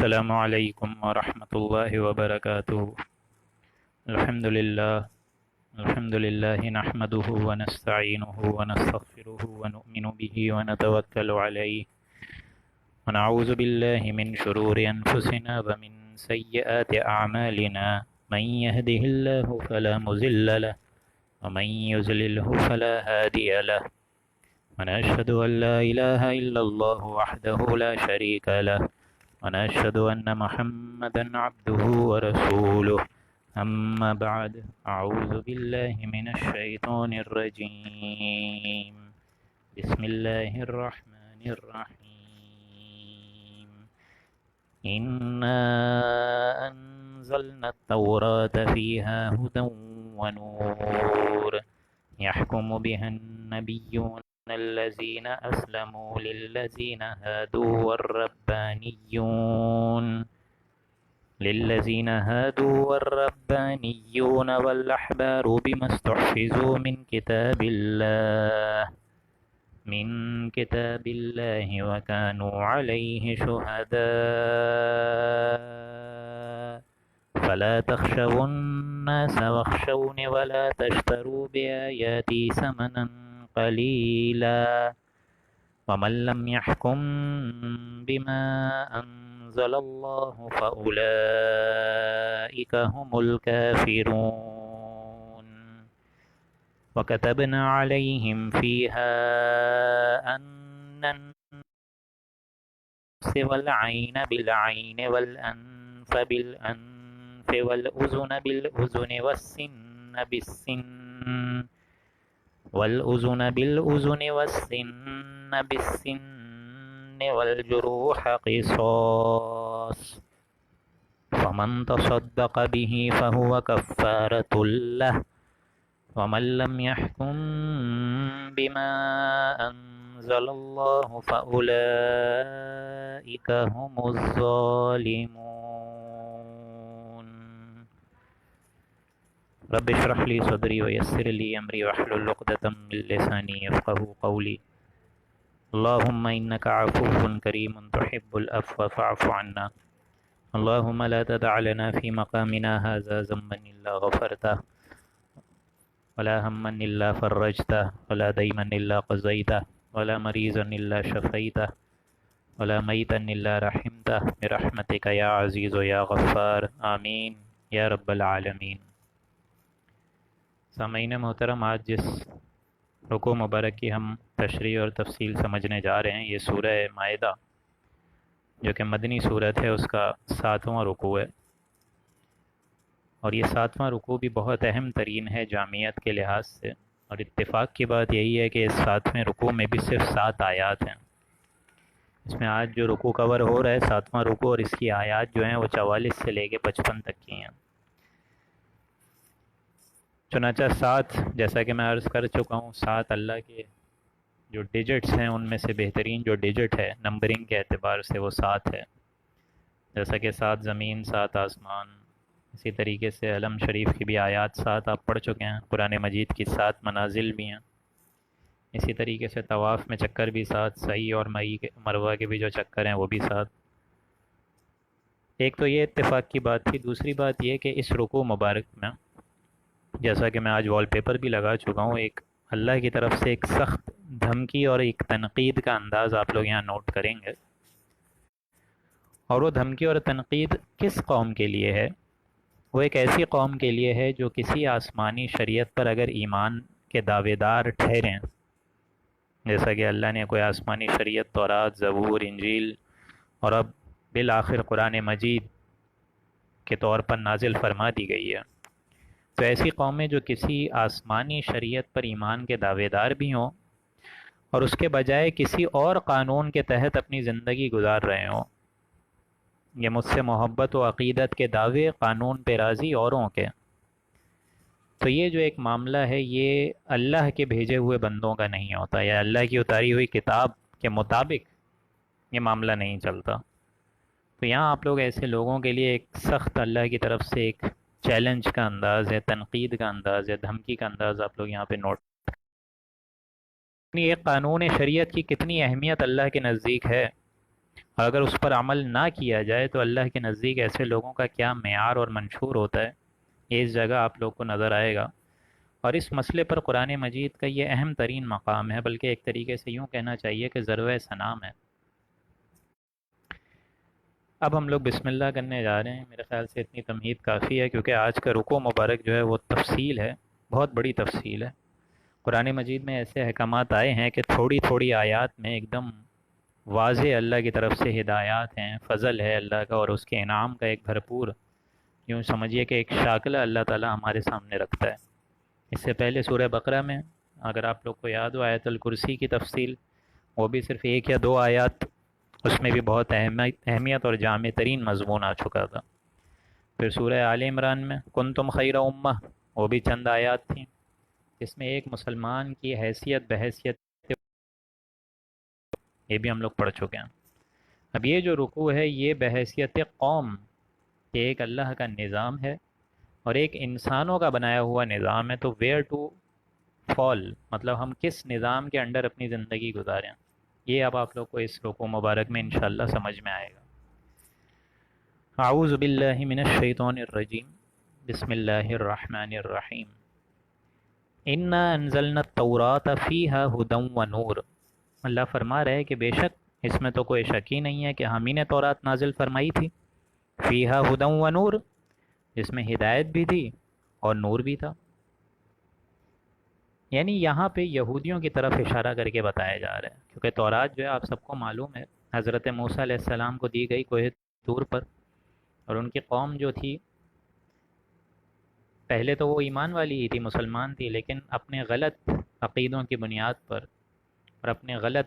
السلام علیکم ورحمۃ اللہ وبرکاتہ۔ الحمد للہ نحمده ونستعینه ونستغفره ونؤمن به ونتوکل علیہ ونعوذ باللہ من شرور انفسنا ومن سیئات اعمالنا من يهده اللہ فلا مضل له ومن يضلله فلا هادی له ونشهد ان لا الہ الا اللہ وحده لا شریک له ونشهد أن محمدا عبده ورسوله أما بعد أعوذ بالله من الشيطان الرجيم بسم الله الرحمن الرحيم إنا أنزلنا التوراة فيها هدى ونور يحكم بها النبيون الذين أسلموا للذين هادوا والربانيون والأحبار بما استحفظوا من كتاب الله وكانوا عليه شهداء فلا تخشوا الناس واخشوني ولا تشتروا بآياتي ثمنا قليلا ومن لم يحكم بما أنزل الله فأولئك هم الكافرون وكتبنا عليهم فيها أن النفس والعين بالعين والأنف بالأنف والأذن بالأذن والأذن والسن بالسن والجروح قصاص فمن تصدق به فهو كفارة له ومن لم يحكم بما أنزل الله فأولئك هم الظالمون رب اشرح لي صدري ويسر لي أمري واحلل عقدة من لساني يفقهوا قولي اللهم إنك عفو كريم تحب العفو فاعف عنا اللهم لا تدع لنا في مقامنا هذا ذنبا إلا غفرته ولا هما إلا فرجته ولا ديما إلا قضيته ولا مريضا إلا شفيته ولا ميتا إلا رحمته برحمتك يا عزيز يا غفار آمين يا رب العالمين۔ سامعین محترم، آج جس رکوع مبارک کی ہم تشریح اور تفصیل سمجھنے جا رہے ہیں، یہ سورہ مائدہ جو کہ مدنی صورت ہے، اس کا 7واں رکوع ہے، اور یہ 7واں رکوع بھی بہت اہم ترین ہے جامعیت کے لحاظ سے، اور اتفاق کی بات یہی ہے کہ اس 7ویں رکوع میں بھی صرف 7 آیات ہیں۔ اس میں آج جو رکوع کور ہو رہا ہے 7واں رکوع، اور اس کی آیات جو ہیں وہ 44 سے لے کے 55 تک کی ہیں۔ چنانچہ 7، جیسا کہ میں عرض کر چکا ہوں، 7 اللہ کے جو ڈیجٹس ہیں ان میں سے بہترین جو ڈیجٹ ہے نمبرنگ کے اعتبار سے وہ 7 ہے، جیسا کہ 7 زمین 7 آسمان، اسی طریقے سے علم شریف کی بھی آیات 7 آپ پڑھ چکے ہیں، قرآن مجید کی 7 منازل بھی ہیں، اسی طریقے سے طواف میں چکر بھی 7، سعی اور مروہ کے بھی جو چکر ہیں وہ بھی 7۔ ایک تو یہ اتفاق کی بات تھی، دوسری بات یہ کہ اس رکوع مبارک میں، جیسا کہ میں آج وال پیپر بھی لگا چکا ہوں، ایک اللہ کی طرف سے ایک سخت دھمکی اور ایک تنقید کا انداز آپ لوگ یہاں نوٹ کریں گے، اور وہ دھمکی اور تنقید کس قوم کے لیے ہے؟ وہ ایک ایسی قوم کے لیے ہے جو کسی آسمانی شریعت پر اگر ایمان کے دعوے دار ٹھہریں، جیسا کہ اللہ نے کوئی آسمانی شریعت تورات، زبور، انجیل اور اب بالآخر قرآن مجید کے طور پر نازل فرما دی گئی ہے، تو ایسی قومیں جو کسی آسمانی شریعت پر ایمان کے دعوے دار بھی ہوں اور اس کے بجائے کسی اور قانون کے تحت اپنی زندگی گزار رہے ہوں، یہ مجھ سے محبت و عقیدت کے دعوے، قانون پہ راضی اوروں کے، تو یہ جو ایک معاملہ ہے یہ اللہ کے بھیجے ہوئے بندوں کا نہیں ہوتا، یا اللہ کی اتاری ہوئی کتاب کے مطابق یہ معاملہ نہیں چلتا۔ تو یہاں آپ لوگ ایسے لوگوں کے لیے ایک سخت اللہ کی طرف سے ایک چیلنج کا انداز ہے، تنقید کا انداز ہے، دھمکی کا انداز آپ لوگ یہاں پہ نوٹ۔ ایک قانون شریعت کی کتنی اہمیت اللہ کے نزدیک ہے، اور اگر اس پر عمل نہ کیا جائے تو اللہ کے نزدیک ایسے لوگوں کا کیا معیار اور منشور ہوتا ہے، یہ اس جگہ آپ لوگ کو نظر آئے گا۔ اور اس مسئلے پر قرآن مجید کا یہ اہم ترین مقام ہے، بلکہ ایک طریقے سے یوں کہنا چاہیے کہ ذروۂ سنام ہے۔ اب ہم لوگ بسم اللہ کرنے جا رہے ہیں، میرے خیال سے اتنی تمہید کافی ہے، کیونکہ آج کا رکوع مبارک جو ہے وہ تفصیل ہے، بہت بڑی تفصیل ہے۔ قرآن مجید میں ایسے احکامات آئے ہیں کہ تھوڑی تھوڑی آیات میں ایک دم واضح اللہ کی طرف سے ہدایات ہیں، فضل ہے اللہ کا، اور اس کے انعام کا ایک بھرپور، یوں سمجھیے کہ ایک شاکلہ اللہ تعالی ہمارے سامنے رکھتا ہے۔ اس سے پہلے سورہ بقرہ میں اگر آپ لوگ کو یاد ہو آیت الکرسی کی تفصیل، وہ بھی صرف ایک یا دو آیات، اس میں بھی بہت اہمیت اور جامع ترین مضمون آ چکا تھا۔ پھر سورہ آل عمران میں کنتم خیر امہ، وہ بھی چند آیات تھیں جس میں ایک مسلمان کی حیثیت بحیثیت، یہ بھی ہم لوگ پڑھ چکے ہیں۔ اب یہ جو رکوع ہے یہ بحیثیت قوم کہ ایک اللہ کا نظام ہے اور ایک انسانوں کا بنایا ہوا نظام ہے، تو ویئر ٹو فال، مطلب ہم کس نظام کے انڈر اپنی زندگی گزاریں، یہ اب آپ لوگ کو اس رکوع مبارک میں انشاءاللہ سمجھ میں آئے گا۔ اعوذ باللہ من الشیطان الرجیم، بسم اللہ الرحمن الرحیم۔ انا انزلنا التوراۃ فیہا ھدی ونور، اللہ فرما رہے کہ بے شک اس میں تو کوئی شک ہی نہیں ہے کہ ہم ہی نے تورات نازل فرمائی تھی، فیہا ھدی ونور، جس میں ہدایت بھی تھی اور نور بھی تھا۔ یعنی یہاں پہ یہودیوں کی طرف اشارہ کر کے بتایا جا رہا ہے، کیونکہ تورات جو ہے آپ سب کو معلوم ہے حضرت موسیٰ علیہ السلام کو دی گئی کوہ طور پر، اور ان کی قوم جو تھی پہلے تو وہ ایمان والی ہی تھی، مسلمان تھی، لیکن اپنے غلط عقیدوں کی بنیاد پر اور اپنے غلط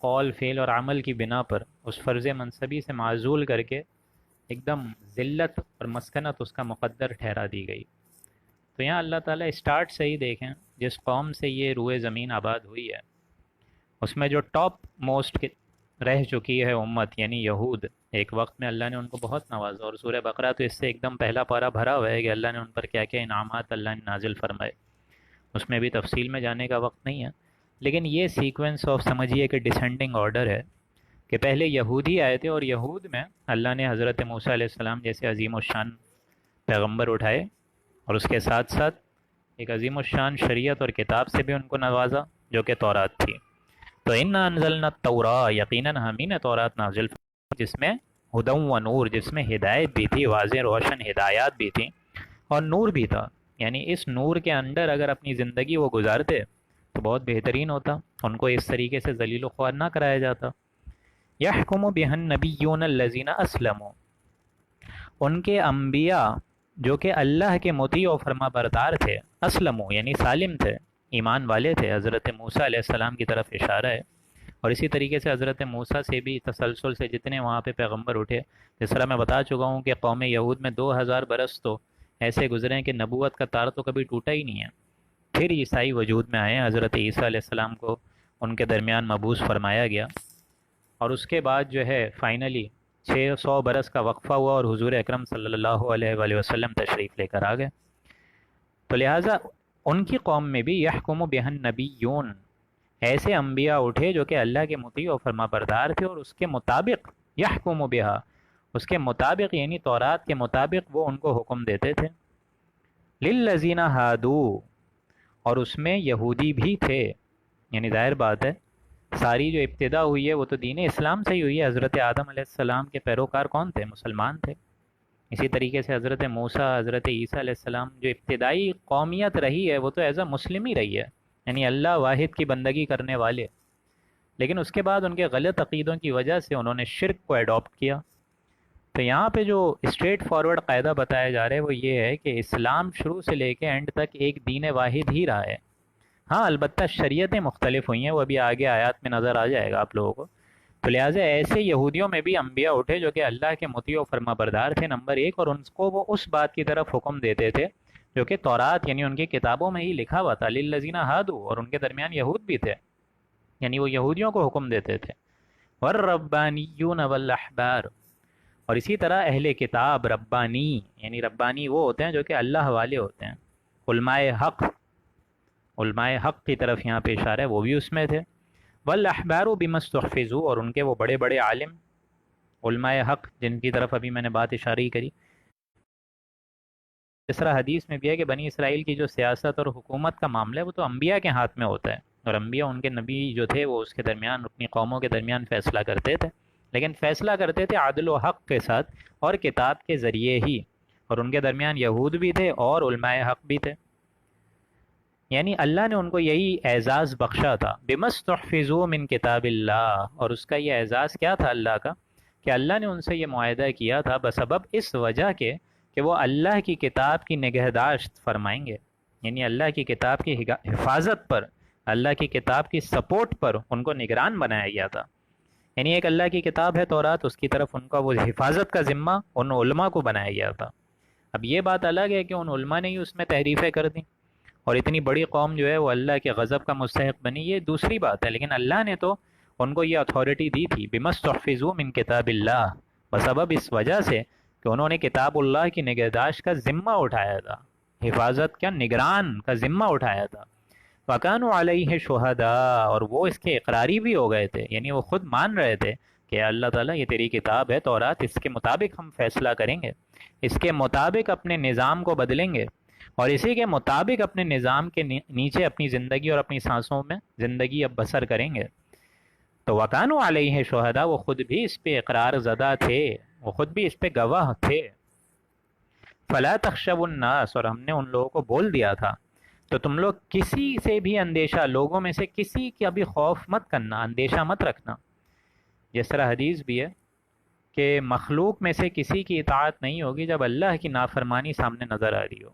قول فعل اور عمل کی بنا پر اس فرض منصبی سے معزول کر کے ایک دم ذلت اور مسکنت اس کا مقدر ٹھہرا دی گئی۔ تو یہاں اللہ تعالیٰ اسٹارٹ سے ہی دیکھیں، جس قوم سے یہ روئے زمین آباد ہوئی ہے اس میں جو ٹاپ موسٹ رہ چکی ہے امت یعنی یہود، ایک وقت میں اللہ نے ان کو بہت نوازا، اور سورہ بقرہ تو اس سے ایک دم پہلا پارا بھرا ہوا ہے کہ اللہ نے ان پر کیا کیا انعامات اللہ نے نازل فرمائے، اس میں بھی تفصیل میں جانے کا وقت نہیں ہے، لیکن یہ سیکوینس آف سمجھیے کہ ڈسینڈنگ آرڈر ہے کہ پہلے یہودی آئے تھے، اور یہود میں اللہ نے حضرت موسیٰ علیہ السلام جیسے عظیم الشان پیغمبر اٹھائے، اور اس کے ساتھ ساتھ ایک عظیم الشان شریعت اور کتاب سے بھی ان کو نوازا جو کہ تورات تھی۔ تو انا انزلنا التوراۃ، یقیناً ہم ہی نے تورات نازل فرمائی جس میں ھدی و نور، جس میں ہدایت بھی تھی، واضح روشن ہدایات بھی تھیں اور نور بھی تھا، یعنی اس نور کے اندر اگر اپنی زندگی وہ گزارتے تو بہت بہترین ہوتا، ان کو اس طریقے سے ذلیل و خوار نہ کرایا جاتا۔ یحکم بہا النبیون الذین اسلموا، ان کے انبیاء جو کہ اللہ کے مطیع و فرما بردار تھے، اسلموا یعنی سالم تھے، ایمان والے تھے، حضرت موسیٰ علیہ السلام کی طرف اشارہ ہے، اور اسی طریقے سے حضرت موسیٰ سے بھی تسلسل سے جتنے وہاں پہ پیغمبر اٹھے، جس طرح میں بتا چکا ہوں کہ قوم یہود میں 2000 برس تو ایسے گزرے ہیں کہ نبوت کا تار تو کبھی ٹوٹا ہی نہیں ہے۔ پھر عیسائی وجود میں آئے، حضرت عیسیٰ علیہ السلام کو ان کے درمیان مبعوث فرمایا گیا، اور اس کے بعد جو ہے فائنلی 600 برس کا وقفہ ہوا اور حضور اکرم صلی اللہ علیہ وآلہ وسلم تشریف لے کر آ گئے۔ تو لہٰذا ان کی قوم میں بھی یحکم بہا النبیون، ایسے انبیاء اٹھے جو کہ اللہ کے مطیع و فرما بردار تھے، اور اس کے مطابق یحکم بہا، اس کے مطابق یعنی تورات کے مطابق وہ ان کو حکم دیتے تھے۔ للذین ہادوا، اور اس میں یہودی بھی تھے، یعنی ظاہر بات ہے ساری جو ابتدا ہوئی ہے وہ تو دین اسلام سے ہی ہوئی ہے، حضرت آدم علیہ السلام کے پیروکار کون تھے؟ مسلمان تھے۔ اسی طریقے سے حضرت موسیٰ، حضرت عیسیٰ علیہ السلام جو ابتدائی قومیت رہی ہے وہ تو ایز اے مسلم ہی رہی ہے، یعنی اللہ واحد کی بندگی کرنے والے، لیکن اس کے بعد ان کے غلط عقیدوں کی وجہ سے انہوں نے شرک کو ایڈاپٹ کیا۔ تو یہاں پہ جو اسٹریٹ فارورڈ قاعدہ بتایا جا رہا ہے وہ یہ ہے کہ اسلام شروع سے لے کے اینڈ تک ایک دین واحد ہی رہا ہے، ہاں البتہ شریعتیں مختلف ہوئی ہیں، وہ ابھی آگے آیات میں نظر آ جائے گا آپ لوگوں کو۔ تو لہٰذا ایسے یہودیوں میں بھی انبیاء اٹھے جو کہ اللہ کے مطیع و فرما بردار تھے نمبر ایک، اور ان کو وہ اس بات کی طرف حکم دیتے تھے جو کہ تورات یعنی ان کی کتابوں میں ہی لکھا ہوا تھا، للذین ہادوا، اور ان کے درمیان یہود بھی تھے، یعنی وہ یہودیوں کو حکم دیتے تھے، والربانیون والاحبار، اور اسی طرح اہل کتاب ربانی، یعنی ربانی وہ ہوتے ہیں جو کہ اللہ والے ہوتے ہیں، علماء حق، علماء حق کی طرف یہاں پہ اشارہ ہے، وہ بھی اس میں تھے، والاحبار بما استحفظوا، اور ان کے وہ بڑے بڑے عالم علماء حق جن کی طرف ابھی میں نے بات اشاری کری. اس طرح حدیث میں بھی ہے کہ بنی اسرائیل کی جو سیاست اور حکومت کا معاملہ ہے وہ تو انبیاء کے ہاتھ میں ہوتا ہے، اور انبیاء ان کے نبی جو تھے وہ اس کے درمیان اپنی قوموں کے درمیان فیصلہ کرتے تھے، لیکن فیصلہ کرتے تھے عدل و حق کے ساتھ اور کتاب کے ذریعے ہی، اور ان کے درمیان یہود بھی تھے اور علماء حق بھی تھے. یعنی اللہ نے ان کو یہی اعزاز بخشا تھا، بمستحفظوا من کتاب اللہ، اور اس کا یہ اعزاز کیا تھا اللہ کا کہ اللہ نے ان سے یہ معاہدہ کیا تھا بسبب اس وجہ کے کہ وہ اللہ کی کتاب کی نگہداشت فرمائیں گے، یعنی اللہ کی کتاب کی حفاظت پر، اللہ کی کتاب کی سپورٹ پر ان کو نگران بنایا گیا تھا. یعنی ایک اللہ کی کتاب ہے تورات، اس کی طرف ان کا وہ حفاظت کا ذمہ ان علماء کو بنایا گیا تھا. اب یہ بات الگ ہے کہ ان علماء نے ہی اس میں تحریفیں کر دیں اور اتنی بڑی قوم جو ہے وہ اللہ کے غضب کا مستحق بنی، یہ دوسری بات ہے، لیکن اللہ نے تو ان کو یہ اتھارٹی دی تھی بمستحفظوا من کتاب اللہ، بسبب اس وجہ سے کہ انہوں نے کتاب اللہ کی نگہداشت کا ذمہ اٹھایا تھا، حفاظت کا نگران کا ذمہ اٹھایا تھا. وَكَانُوا عَلَيْهِ شُهَدَاءَ، اور وہ اس کے اقراری بھی ہو گئے تھے، یعنی وہ خود مان رہے تھے کہ اللہ تعالیٰ یہ تیری کتاب ہے تورات، اس کے مطابق ہم فیصلہ کریں گے، اس کے مطابق اپنے نظام کو بدلیں گے، اور اسی کے مطابق اپنے نظام کے نیچے اپنی زندگی اور اپنی سانسوں میں زندگی اب بسر کریں گے. تو وَكَانُوا عَلَيْهِ شُهَدَاءَ، وہ خود بھی اس پہ اقرار زدہ تھے، وہ خود بھی اس پہ گواہ تھے. فَلَا تَخْشَوُا النَّاسَ، اور ہم نے ان لوگوں کو بول دیا تھا تو تم لوگ کسی سے بھی اندیشہ، لوگوں میں سے کسی کا بھی خوف مت کرنا، اندیشہ مت رکھنا. جس طرح حدیث بھی ہے کہ مخلوق میں سے کسی کی اطاعت نہیں ہوگی جب اللہ کی نافرمانی سامنے نظر آ رہی ہو،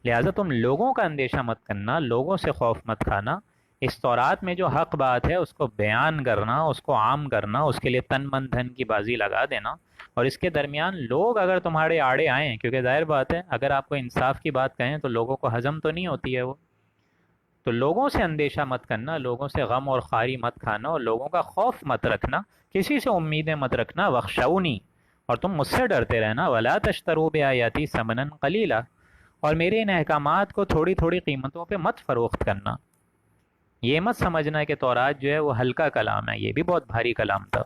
لہٰذا تم لوگوں کا اندیشہ مت کرنا، لوگوں سے خوف مت کھانا. اس تورات میں جو حق بات ہے اس کو بیان کرنا، اس کو عام کرنا، اس کے لیے تن من دھن کی بازی لگا دینا، اور اس کے درمیان لوگ اگر تمہارے آڑے آئیں، کیونکہ ظاہر بات ہے اگر آپ کو انصاف کی بات کہیں تو لوگوں کو ہضم تو نہیں ہوتی ہے وہ، تو لوگوں سے اندیشہ مت کرنا، لوگوں سے غم اور خواری مت کھانا، اور لوگوں کا خوف مت رکھنا، کسی سے امیدیں مت رکھنا. وَاخْشَوْنِی، اور تم مجھ سے ڈرتے رہنا. وَلَا تَشْتَرُوا بِآیَاتِی ثَمَنًا قَلِیلًا، اور میرے ان احکامات کو تھوڑی تھوڑی قیمتوں پہ مت فروخت کرنا. یہ مت سمجھنا کہ تورات جو ہے وہ ہلکا کلام ہے، یہ بھی بہت بھاری کلام تھا،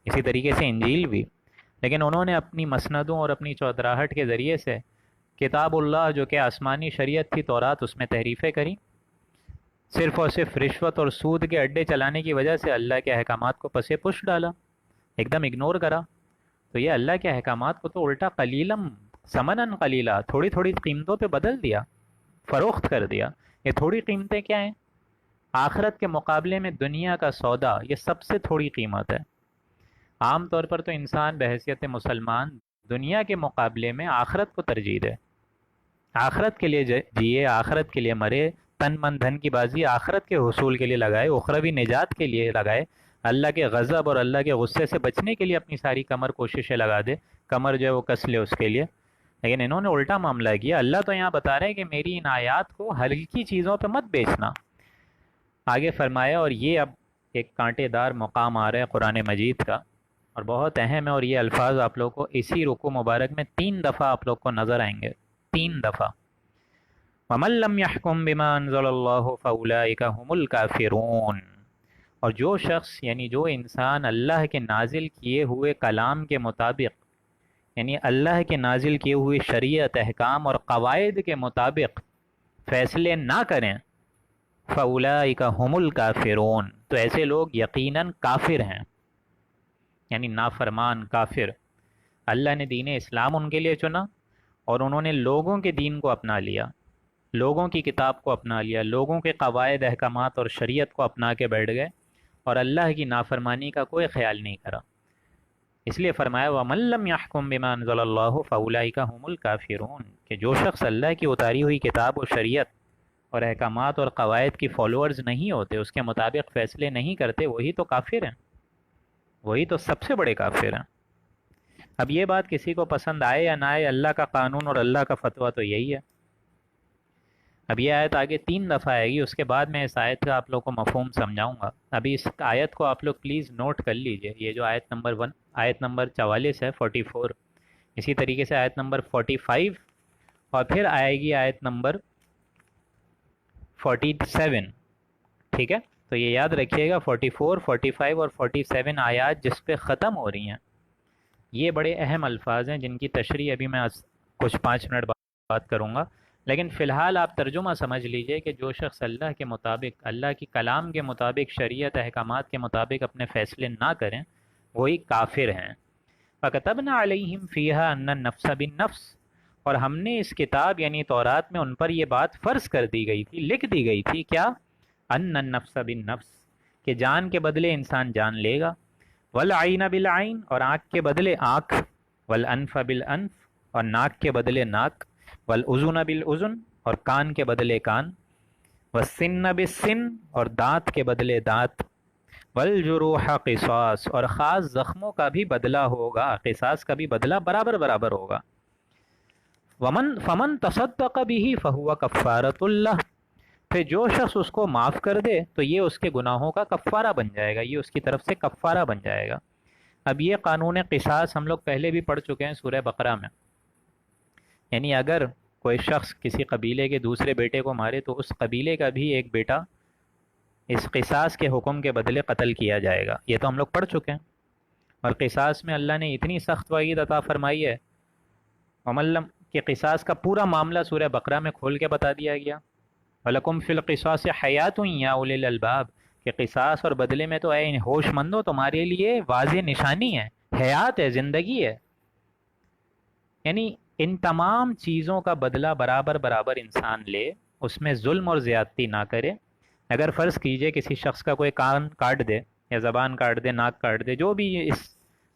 اسی طریقے سے انجیل بھی، لیکن انہوں نے اپنی مسندوں اور اپنی چودراہٹ کے ذریعے سے کتاب اللہ جو کہ آسمانی شریعت تھی تورات، اس میں تحریفیں کریں، صرف اور صرف رشوت اور سود کے اڈے چلانے کی وجہ سے اللہ کے احکامات کو پسے پش ڈالا، ایک دم اگنور کرا. تو یہ اللہ کے احکامات کو تو الٹا قلیلم ثمناً قلیلا، تھوڑی تھوڑی قیمتوں پہ بدل دیا، فروخت کر دیا. یہ تھوڑی قیمتیں کیا ہیں؟ آخرت کے مقابلے میں دنیا کا سودا یہ سب سے تھوڑی قیمت ہے. عام طور پر تو انسان بحیثیت مسلمان دنیا کے مقابلے میں آخرت کو ترجیح دے، آخرت کے لیے جیے، آخرت کے لیے مرے، تن من دھن کی بازی آخرت کے حصول کے لیے لگائے، اخروی نجات کے لیے لگائے، اللہ کے غضب اور اللہ کے غصے سے بچنے کے لیے اپنی ساری کمر کوششیں لگا دے، کمر جو ہے وہ کس لے اس کے لیے. لیکن انہوں نے الٹا معاملہ کیا. اللہ تو یہاں بتا رہے ہیں کہ میری ان آیات کو ہلکی چیزوں پہ مت بیچنا. آگے فرمایا، اور یہ اب ایک کانٹے دار مقام آ رہا ہے قرآن مجید کا، اور بہت اہم ہے، اور یہ الفاظ آپ لوگ کو اسی رکوع مبارک میں 3 دفعہ آپ لوگ کو نظر آئیں گے، 3 دفعہ. وَمَن لَّمْ يَحْكُم بِمَا أَنزَلَ اللَّهُ فَأُولَٰئِكَ هُمُ الْكَافِرُونَ، اور جو شخص یعنی جو انسان اللہ کے نازل کیے ہوئے کلام کے مطابق، یعنی اللہ کے نازل کیے ہوئے شریعت، احکام اور قواعد کے مطابق فیصلے نہ کریں، فَأُولَٰئِكَ هُمُ الْكَافِرُونَ، تو ایسے لوگ یقیناً کافر ہیں، یعنی نافرمان کافر. اللہ نے دین اسلام ان کے لیے چنا اور انہوں نے لوگوں کے دین کو اپنا لیا، لوگوں کی کتاب کو اپنا لیا، لوگوں کے قواعد احکامات اور شریعت کو اپنا کے بیٹھ گئے اور اللہ کی نافرمانی کا کوئی خیال نہیں کرا. اس لیے فرمایا وَمَن لَّمْ يَحْكُم بِمَا أَنزَلَ اللَّهُ فَأُولَٰئِكَ هُمُ الْكَافِرُونَ، کہ جو شخص اللہ کی اتاری ہوئی کتاب و شریعت اور احکامات اور قواعد کی فالوورز نہیں ہوتے، اس کے مطابق فیصلے نہیں کرتے، وہی تو کافر ہیں، وہی تو سب سے بڑے کافر ہیں. اب یہ بات کسی کو پسند آئے یا نہ آئے، اللہ کا قانون اور اللہ کا فتویٰ تو یہی ہے. اب یہ آیت آگے 3 دفعہ آئے گی، اس کے بعد میں اس آیت کا آپ لوگ کو مفہوم سمجھاؤں گا. ابھی اس آیت کو آپ لوگ پلیز نوٹ کر لیجئے، یہ جو آیت نمبر 1، آیت نمبر 44 ہے 44، اسی طریقے سے آیت نمبر 45، اور پھر آئے گی آیت نمبر 47، ٹھیک ہے. تو یہ یاد رکھیے گا 44، 45 اور 47 آیات جس پہ ختم ہو رہی ہیں، یہ بڑے اہم الفاظ ہیں جن کی تشریح ابھی میں کچھ 5 منٹ بات کروں گا، لیکن فی الحال آپ ترجمہ سمجھ لیجئے کہ جو شخص اللہ کے مطابق، اللہ کی کلام کے مطابق، شریعت احکامات کے مطابق اپنے فیصلے نہ کریں وہی کافر ہیں۔ فَكَتَبْنَا عَلَيْهِمْ فِيهَا أَنَّ النَّفْسَ بِالنَّفْسِ، اور ہم نے اس کتاب یعنی تورات میں ان پر یہ بات فرض کر دی گئی تھی، لکھ دی گئی تھی، کیا؟ أَنَّ النَّفْسَ بِالنَّفْسِ، کہ جان کے بدلے انسان جان لے گا، وَالْعَيْنَ بِالْعَيْنِ، اور آنکھ کے بدلے آنکھ، وَالْأَنْفَ بِالْأَنْفِ، اور ناک کے بدلے ناک، وَالْأُذُنَ بِالْأُذُنِ، اور کان کے بدلے کان، وَالسِّنَّ بِالسِّنِّ، اور دانت کے بدلے دانت، والجروح قصاص، اور خاص زخموں کا بھی بدلہ ہوگا، قصاص کا بھی بدلہ برابر برابر ہوگا۔ فمن تصدق به فهو کفارۃ اللہ، پھر جو شخص اس کو معاف کر دے تو یہ اس کے گناہوں کا کفارہ بن جائے گا، یہ اس کی طرف سے کفارہ بن جائے گا۔ اب یہ قانون قصاص ہم لوگ پہلے بھی پڑھ چکے ہیں سورہ بقرہ میں، یعنی اگر کوئی شخص کسی قبیلے کے دوسرے بیٹے کو مارے تو اس قبیلے کا بھی ایک بیٹا اس قصاص کے حکم کے بدلے قتل کیا جائے گا، یہ تو ہم لوگ پڑھ چکے ہیں۔ اور قصاص میں اللہ نے اتنی سخت وعید عطا فرمائی ہے، وملم کہ قصاص کا پورا معاملہ سورہ بقرہ میں کھول کے بتا دیا گیا۔ وَلَكُمْ فِي الْقِصَاصِ حَيَاةٌ يَا أُولِي الْأَلْبَابِ، کہ قصاص اور بدلے میں تو اے ہوش مندو تمہارے لیے واضح نشانی ہے، حیات ہے، زندگی ہے، یعنی ان تمام چیزوں کا بدلہ برابر برابر انسان لے، اس میں ظلم اور زیادتی نہ کرے۔ اگر فرض کیجئے کسی شخص کا کوئی کان کاٹ دے یا زبان کاٹ دے، ناک کاٹ دے، جو بھی اس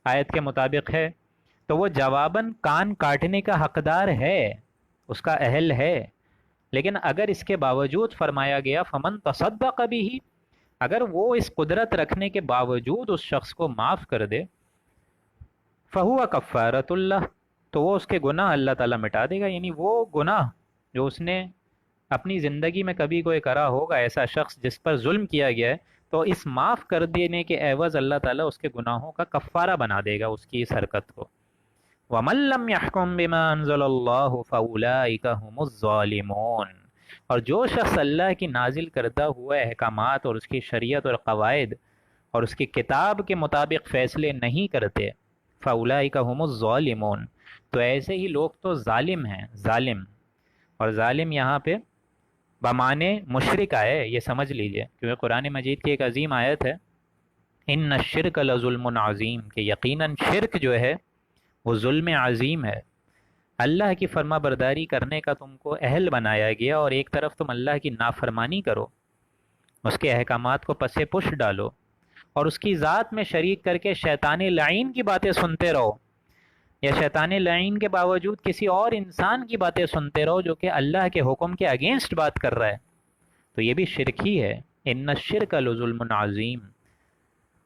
آیت کے مطابق ہے، تو وہ جواباً کان کاٹنے کا حقدار ہے، اس کا اہل ہے، لیکن اگر اس کے باوجود فرمایا گیا فمن تصدق به، اگر وہ اس قدرت رکھنے کے باوجود اس شخص کو معاف کر دے، فہو کفارۃ اللہ، تو وہ اس کے گناہ اللہ تعالیٰ مٹا دے گا، یعنی وہ گناہ جو اس نے اپنی زندگی میں کبھی کوئی کرا ہوگا، ایسا شخص جس پر ظلم کیا گیا ہے، تو اس معاف کر دینے کے عوض اللہ تعالیٰ اس کے گناہوں کا کفارہ بنا دے گا اس کی اس حرکت کو۔ وَمَن لَّمْ يَحْكُم بِمَا أَنزَلَ اللَّهُ فَأُولَٰئِكَ هُمُ الظَّالِمُونَ، اور جو شخص اللہ کی نازل کردہ ہوا احکامات اور اس کی شریعت اور قواعد اور اس کی کتاب کے مطابق فیصلے نہیں کرتے، فَأُولَٰئِكَ هُمُ الظَّالِمُونَ، تو ایسے ہی لوگ تو ظالم ہیں، ظالم، اور ظالم یہاں پہ بمانے مشرک آئے، یہ سمجھ لیجئے، کیونکہ قرآن مجید کی ایک عظیم آیت ہے، ان الشرک لظلم عظیم، کہ یقیناً شرک جو ہے وہ ظلم عظیم ہے۔ اللہ کی فرما برداری کرنے کا تم کو اہل بنایا گیا اور ایک طرف تم اللہ کی نافرمانی کرو، اس کے احکامات کو پس پش ڈالو اور اس کی ذات میں شریک کر کے شیطان لعین کی باتیں سنتے رہو، یا شیطان لعین کے باوجود کسی اور انسان کی باتیں سنتے رہو جو کہ اللہ کے حکم کے اگینسٹ بات کر رہا ہے، تو یہ بھی شرک ہی ہے۔ ان الشرک لظلم عظیم،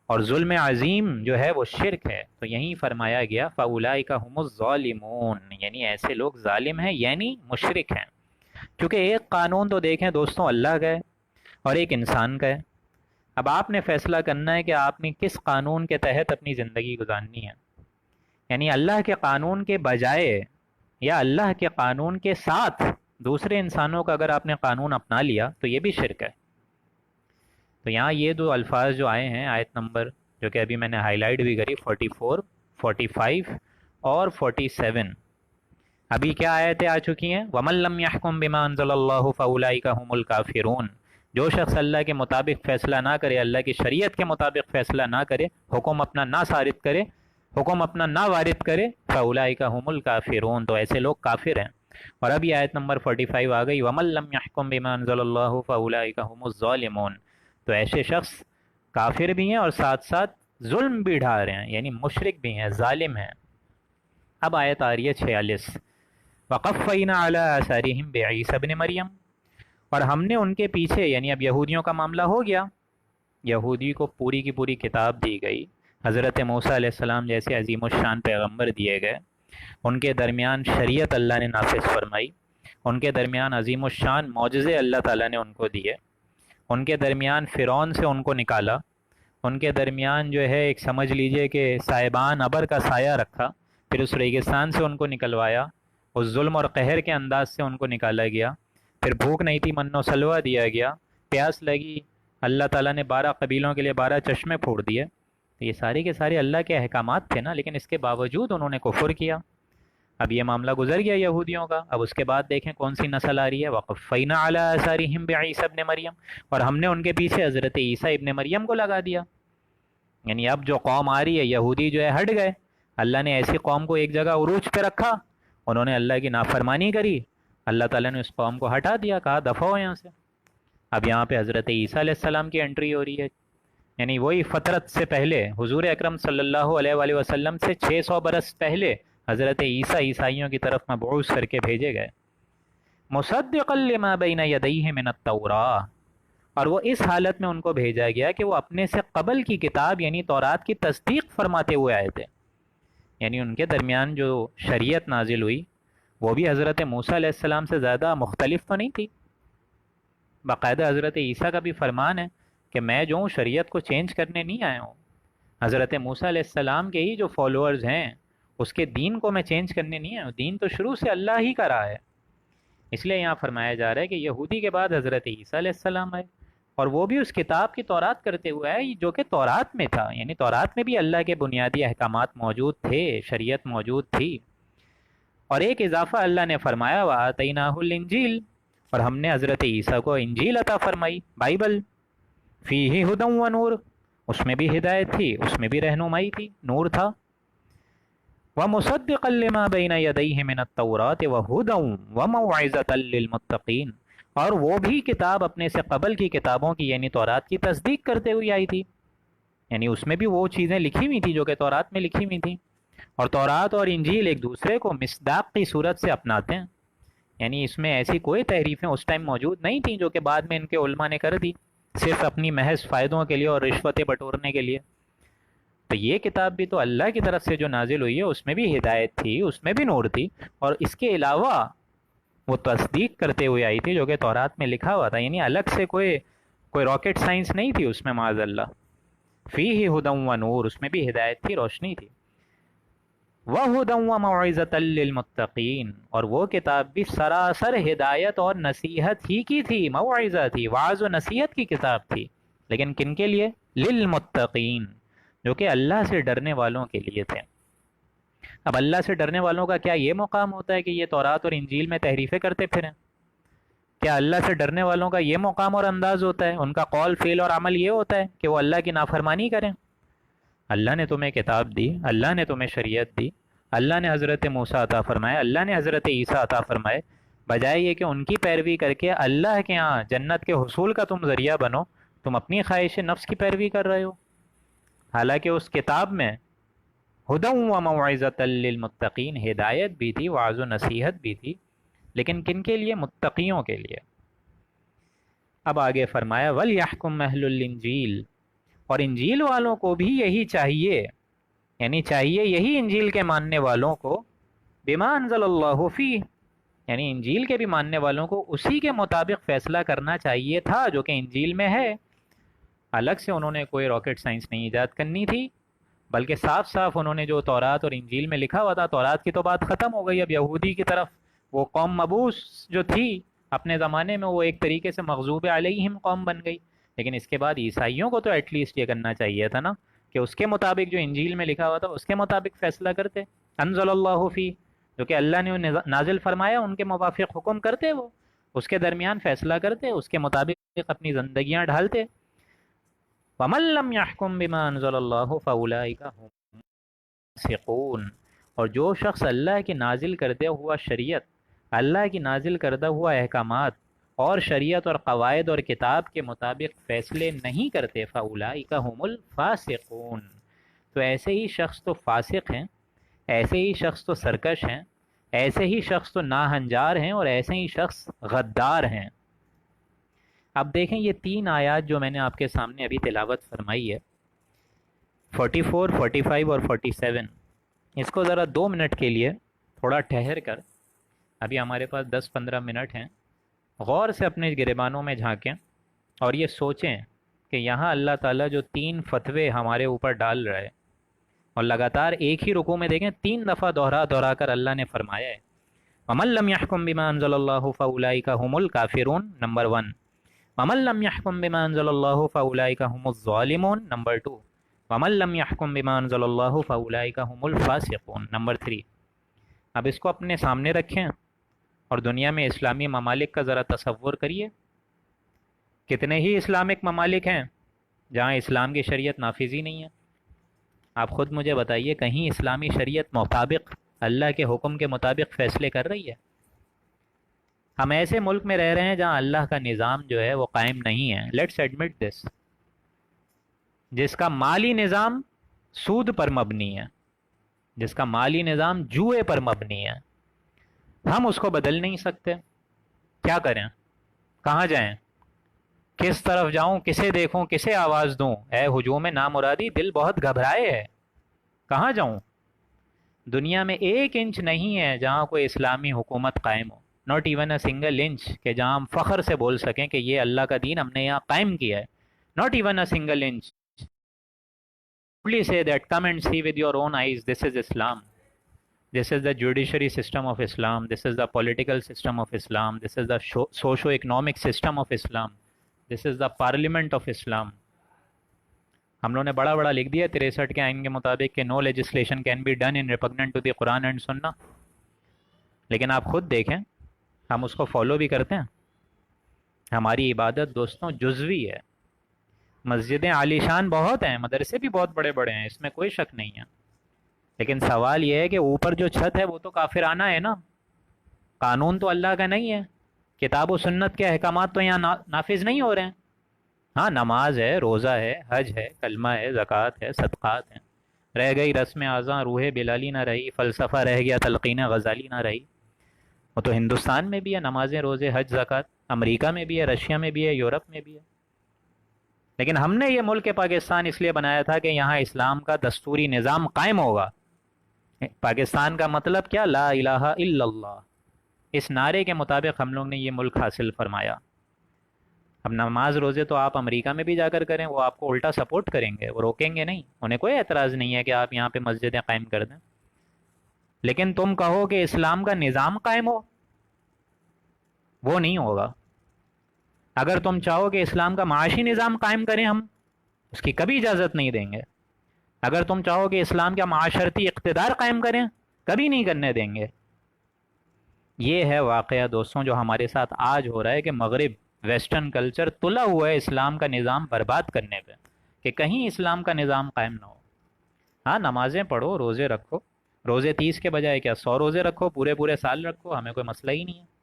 اور ظلم عظیم جو ہے وہ شرک ہے، تو یہیں فرمایا گیا فَأُولَٰئِكَ هُمُ الظَّالِمُونَ، یعنی ایسے لوگ ظالم ہیں، یعنی مشرک ہیں۔ کیونکہ ایک قانون تو دیکھیں دوستوں اللہ کا ہے اور ایک انسان کا ہے، اب آپ نے فیصلہ کرنا ہے کہ آپ نے کس قانون کے تحت اپنی زندگی گزارنی ہے، یعنی اللہ کے قانون کے بجائے یا اللہ کے قانون کے ساتھ دوسرے انسانوں کا اگر آپ نے قانون اپنا لیا تو یہ بھی شرک ہے۔ تو یہاں یہ دو الفاظ جو آئے ہیں آیت نمبر جو کہ ابھی میں نے ہائی لائٹ بھی کری 44، 45 اور 47، ابھی کیا آیتیں آ چکی ہیں؟ وَمَن لَّمْ يَحْكُم بِمَا أَنزَلَ اللَّهُ فَأُولَٰئِكَ هُمُ الْكَافِرُونَ، جو شخص اللہ کے مطابق فیصلہ نہ کرے، اللہ کی شریعت کے مطابق فیصلہ نہ کرے، حکم اپنا نہ صارف کرے، حکم اپنا نہ وارد کرے، فَأُولَٰئِكَ هُمُ الْكَافِرُونَ، تو ایسے لوگ کافر ہیں۔ اور ابھی آیت نمبر 45 آ گئی وَمَن لَّمْ يَحْكُم بِمَا أَنزَلَ اللَّهُ فَأُولَٰئِكَ هُمُ الظَّالِمُونَ، تو ایسے شخص کافر بھی ہیں اور ساتھ ساتھ ظلم بھی ڈھا رہے ہیں، یعنی مشرک بھی ہیں، ظالم ہیں۔ اب آیت آ رہی ہے 46، وَقَفَّيْنَا عَلَىٰ آثَارِهِمْ بِعِيسَى ابْنِ مَرْيَمَ، اور ہم نے ان کے پیچھے، یعنی اب یہودیوں کا معاملہ ہو گیا، یہودی کو پوری کی پوری کتاب دی گئی، حضرت موسیٰ علیہ السلام جیسے عظیم الشان پیغمبر دیے گئے، ان کے درمیان شریعت اللہ نے نافذ فرمائی، ان کے درمیان عظیم الشان معجزے اللہ تعالیٰ نے ان کو دیے، ان کے درمیان فرعون سے ان کو نکالا، ان کے درمیان جو ہے ایک سمجھ لیجئے کہ صاحبان ابر کا سایہ رکھا، پھر اس ریگستان سے ان کو نکلوایا، اس ظلم اور قہر کے انداز سے ان کو نکالا گیا، پھر بھوک نہیں تھی من و سلوہ دیا گیا، پیاس لگی اللہ تعالیٰ نے 12 قبیلوں کے لیے 12 چشمے پھوڑ دیے، تو یہ سارے کے سارے اللہ کے احکامات تھے نا، لیکن اس کے باوجود انہوں نے کفر کیا۔ اب یہ معاملہ گزر گیا یہودیوں کا، اب اس کے بعد دیکھیں کون سی نسل آ رہی ہے، وَقَفَّيْنَا عَلَىٰ آثَارِهِمْ بِعِيسَى ابْنِ مریم، اور ہم نے ان کے پیچھے حضرت عیسیٰ ابن مریم کو لگا دیا۔ یعنی اب جو قوم آ رہی ہے، یہودی جو ہے ہٹ گئے، اللہ نے ایسی قوم کو ایک جگہ عروج پہ رکھا، انہوں نے اللہ کی نافرمانی کری، اللہ تعالیٰ نے اس قوم کو ہٹا دیا، کہا دفع ہو یہاں سے۔ اب یہاں پہ حضرت عیسیٰ علیہ السلام کی انٹری ہو رہی ہے، یعنی وہی فترت سے پہلے حضور اکرم صلی اللہ علیہ وآلہ وسلم سے 600 برس پہلے حضرت عیسیٰ عیسائیوں کی طرف مبعوث کر کے بھیجے گئے، مصدقا لما بین یدیہ من التوراۃ، اور وہ اس حالت میں ان کو بھیجا گیا کہ وہ اپنے سے قبل کی کتاب یعنی تورات کی تصدیق فرماتے ہوئے آئے تھے۔ یعنی ان کے درمیان جو شریعت نازل ہوئی وہ بھی حضرت موسیٰ علیہ السلام سے زیادہ مختلف تو نہیں تھی۔ باقاعدہ حضرت عیسیٰ کا بھی فرمان ہے کہ میں جو ہوں شریعت کو چینج کرنے نہیں آیا ہوں، حضرت موسیٰ علیہ السلام کے ہی جو فالوورز ہیں اس کے دین کو میں چینج کرنے نہیں آیا ہوں، دین تو شروع سے اللہ ہی کا رہا ہے۔ اس لیے یہاں فرمایا جا رہا ہے کہ یہودی کے بعد حضرت عیسیٰ علیہ السلام آئے، اور وہ بھی اس کتاب کی تورات کرتے ہوئے آئے جو کہ تورات میں تھا، یعنی تورات میں بھی اللہ کے بنیادی احکامات موجود تھے، شریعت موجود تھی۔ اور ایک اضافہ اللہ نے فرمایا وَآتَيْنَاهُ الْإِنْجِيلَ، اور ہم نے حضرت عیسیٰ کو انجیل عطا فرمائی، بائبل، فِيهِ هُدًى وَنُورٌ، اس میں بھی ہدایت تھی، اس میں بھی رہنمائی تھی، نور تھا۔ وَمُصَدِّقًا لِمَا بَيْنَ يَدَيْهِ مِنَ التَّوْرَاةِ وَهُدًى وَمَوْعِظَةً لِّلْمُتَّقِينَ، اور وہ بھی کتاب اپنے سے قبل کی کتابوں کی یعنی تورات کی تصدیق کرتے ہوئے آئی تھی، یعنی اس میں بھی وہ چیزیں لکھی ہوئی تھی جو کہ تورات میں لکھی ہوئی تھیں، اور تورات اور انجیل ایک دوسرے کو مصداق کی صورت سے اپناتے ہیں، یعنی اس میں ایسی کوئی تحریفیں اس ٹائم موجود نہیں تھیں جو کہ بعد میں ان کے علماء نے کر دی صرف اپنی محض فائدوں کے لیے اور رشوتیں بٹورنے کے لیے۔ تو یہ کتاب بھی تو اللہ کی طرف سے جو نازل ہوئی ہے اس میں بھی ہدایت تھی، اس میں بھی نور تھی، اور اس کے علاوہ وہ تصدیق کرتے ہوئے آئی تھی جو کہ تورات میں لکھا ہوا تھا، یعنی الگ سے کوئی راکٹ سائنس نہیں تھی اس میں، معاذ اللہ۔ فیہ ہدی و نور، اس میں بھی ہدایت تھی، روشنی تھی۔ وَهُدًى وَمَوْعِظَةً لِّلْمُتَّقِينَ، اور وہ کتاب بھی سراسر ہدایت اور نصیحت ہی کی تھی، موعظہ تھی، وعظ و نصیحت کی کتاب تھی، لیکن کن کے لیے؟ للمتقین، جو کہ اللہ سے ڈرنے والوں کے لیے تھے۔ اب اللہ سے ڈرنے والوں کا کیا یہ مقام ہوتا ہے کہ یہ تورات اور انجیل میں تحریفیں کرتے پھریں؟ کیا اللہ سے ڈرنے والوں کا یہ مقام اور انداز ہوتا ہے، ان کا قول فعل اور عمل یہ ہوتا ہے کہ وہ اللہ کی نافرمانی کریں؟ اللہ نے تمہیں کتاب دی، اللہ نے تمہیں شریعت دی، اللہ نے حضرت موسیٰ عطا فرمائے، اللہ نے حضرت عیسیٰ عطا فرمائے، بجائے یہ کہ ان کی پیروی کر کے اللہ کے ہاں جنت کے حصول کا تم ذریعہ بنو، تم اپنی خواہش نفس کی پیروی کر رہے ہو۔ حالانکہ اس کتاب میں ہدی و موعظۃ للمتقین، ہدایت بھی تھی، وعظ و نصیحت بھی تھی، لیکن کن کے لیے؟ متقیوں کے لیے۔ اب آگے فرمایا وَلْيَحْكُمْ أَهْلُ الْإِنْجِيلِ، اور انجیل والوں کو بھی یہی چاہیے، یعنی چاہیے یہی انجیل کے ماننے والوں کو، بما انزل اللہ فیہ، یعنی انجیل کے بھی ماننے والوں کو اسی کے مطابق فیصلہ کرنا چاہیے تھا جو کہ انجیل میں ہے۔ الگ سے انہوں نے کوئی راکٹ سائنس نہیں ایجاد کرنی تھی، بلکہ صاف صاف انہوں نے جو تورات اور انجیل میں لکھا ہوا تھا، تورات کی تو بات ختم ہو گئی، اب یہودی کی طرف وہ قوم مبعوث جو تھی اپنے زمانے میں، وہ ایک طریقے سے مغضوب علیہم قوم بن گئی، لیکن اس کے بعد عیسائیوں کو تو ایٹ لیسٹ یہ کرنا چاہیے تھا نا کہ اس کے مطابق جو انجیل میں لکھا ہوا تھا اس کے مطابق فیصلہ کرتے، انزل اللہ فی، جو کہ اللہ نے نازل فرمایا ان کے موافق حکم کرتے، وہ اس کے درمیان فیصلہ کرتے، اس کے مطابق اپنی زندگیاں ڈھالتے۔ وَمَن لَّمْ يَحْكُم بِمَا أَنزَلَ اللَّهُ فَأُولَٰئِكَ هُمُ الْفَاسِقُونَ، اور جو شخص اللہ کی نازل کردہ ہوا شریعت، اللہ کی نازل کردہ ہوا احکامات اور شریعت اور قواعد اور کتاب کے مطابق فیصلے نہیں کرتے، فَأُولَٰئِكَ هُمُ الْفَاسِقُونَ، تو ایسے ہی شخص تو فاسق ہیں، ایسے ہی شخص تو سرکش ہیں، ایسے ہی شخص تو ناہنجار ہیں، اور ایسے ہی شخص غدار ہیں۔ اب دیکھیں یہ تین آیات جو میں نے آپ کے سامنے ابھی تلاوت فرمائی ہے، 44، 45 اور 47، اس کو ذرا 2 منٹ کے لیے تھوڑا ٹھہر کر، ابھی ہمارے پاس 10-15 منٹ ہیں، غور سے اپنے گریبانوں میں جھانکیں اور یہ سوچیں کہ یہاں اللہ تعالیٰ جو 3 فتوے ہمارے اوپر ڈال رہا ہے، اور لگاتار ایک ہی رکوع میں دیکھیں 3 دفعہ دہرا کر اللہ نے فرمایا ہے وَمَن لَّمْ يَحْكُم بِمَا أَنزَلَ اللَّهُ فَأُولَٰئِكَ هُمُ الْكَافِرُونَ، نمبر 1۔ وَمَن لَّمْ يَحْكُم بِمَا أَنزَلَ اللَّهُ فَأُولَٰئِكَ هُمُ الظَّالِمُونَ نمبر 2، وَمَن لَّمْ يَحْكُم بِمَا أَنزَلَ اللَّهُ فَأُولَٰئِكَ هُمُ الْفَاسِقُونَ نمبر 3۔ اب اس کو اپنے سامنے رکھیں اور دنیا میں اسلامی ممالک کا ذرا تصور کریے، کتنے ہی اسلامک ممالک ہیں جہاں اسلام کی شریعت نافذ ہی نہیں ہے۔ آپ خود مجھے بتائیے، کہیں اسلامی شریعت مطابق اللہ کے حکم کے مطابق فیصلے کر رہی ہے؟ ہم ایسے ملک میں رہ رہے ہیں جہاں اللہ کا نظام جو ہے وہ قائم نہیں ہے، لیٹس ایڈمٹ دس، جس کا مالی نظام سود پر مبنی ہے، جس کا مالی نظام جوئے پر مبنی ہے، ہم اس کو بدل نہیں سکتے۔ کیا کریں؟ کہاں جائیں؟ کس طرف جاؤں؟ کسے دیکھوں؟ کسے آواز دوں؟ اے ہجوم نامرادی، دل بہت گھبرائے ہے، کہاں جاؤں؟ دنیا میں ایک انچ نہیں ہے جہاں کوئی اسلامی حکومت قائم ہو، not even a single inch, کہ جہاں ہم فخر سے بول سکیں کہ یہ اللہ کا دین ہم نے یہاں قائم کیا ہے، not even a single inch. Only say that come and see with your own eyes, this is Islam, this is the judiciary system of Islam, this is the political system of Islam, this is the socio-economic system of Islam, this is the parliament of Islam۔ ہم لوگوں نے بڑا بڑا لکھ دیا 63 کے آئین کے مطابق کہ no legislation can be done in repugnant to the Quran and Sunnah, لیکن آپ خود دیکھیں ہم اس کو فالو بھی کرتے ہیں۔ ہماری عبادت دوستوں جزوی ہے، مسجدیں عالی شان بہت ہیں، مدرسے بھی بہت بڑے بڑے ہیں، اس میں کوئی شک نہیں ہے، لیکن سوال یہ ہے کہ اوپر جو چھت ہے وہ تو کافرانہ ہے نا، قانون تو اللہ کا نہیں ہے، کتاب و سنت کے احکامات تو یہاں نافذ نہیں ہو رہے ہیں۔ ہاں نماز ہے، روزہ ہے، حج ہے، کلمہ ہے، زکوٰۃ ہے، صدقات ہیں، رہ گئی رسم اعضاء روح بلالی نہ رہی، فلسفہ رہ گیا تلقین غزالی نہ رہی۔ وہ تو ہندوستان میں بھی ہے نمازیں، روزے، حج، زکوٰۃ، امریکہ میں بھی ہے، رشیا میں بھی ہے، یورپ میں بھی ہے، لیکن ہم نے یہ ملک پاکستان اس لیے بنایا تھا کہ یہاں اسلام کا دستوری نظام قائم ہوگا۔ پاکستان کا مطلب کیا؟ لا الہ الا اللہ، اس نعرے کے مطابق ہم لوگ نے یہ ملک حاصل فرمایا۔ اب نماز روزے تو آپ امریکہ میں بھی جا کر کریں، وہ آپ کو الٹا سپورٹ کریں گے، وہ روکیں گے نہیں، انہیں کوئی اعتراض نہیں ہے کہ آپ یہاں پہ مسجدیں قائم کر دیں، لیکن تم کہو کہ اسلام کا نظام قائم ہو، وہ نہیں ہوگا۔ اگر تم چاہو کہ اسلام کا معاشی نظام قائم کریں، ہم اس کی کبھی اجازت نہیں دیں گے۔ اگر تم چاہو کہ اسلام کا معاشرتی اقتدار قائم کریں، کبھی نہیں کرنے دیں گے۔ یہ ہے واقعہ دوستوں جو ہمارے ساتھ آج ہو رہا ہے کہ مغرب ویسٹرن کلچر تلا ہوا ہے اسلام کا نظام برباد کرنے پہ، کہ کہیں اسلام کا نظام قائم نہ ہو۔ ہاں نمازیں پڑھو، روزے رکھو، روزے 30 کے بجائے کیا 100 روزے رکھو، پورے پورے سال رکھو، ہمیں کوئی مسئلہ ہی نہیں ہے۔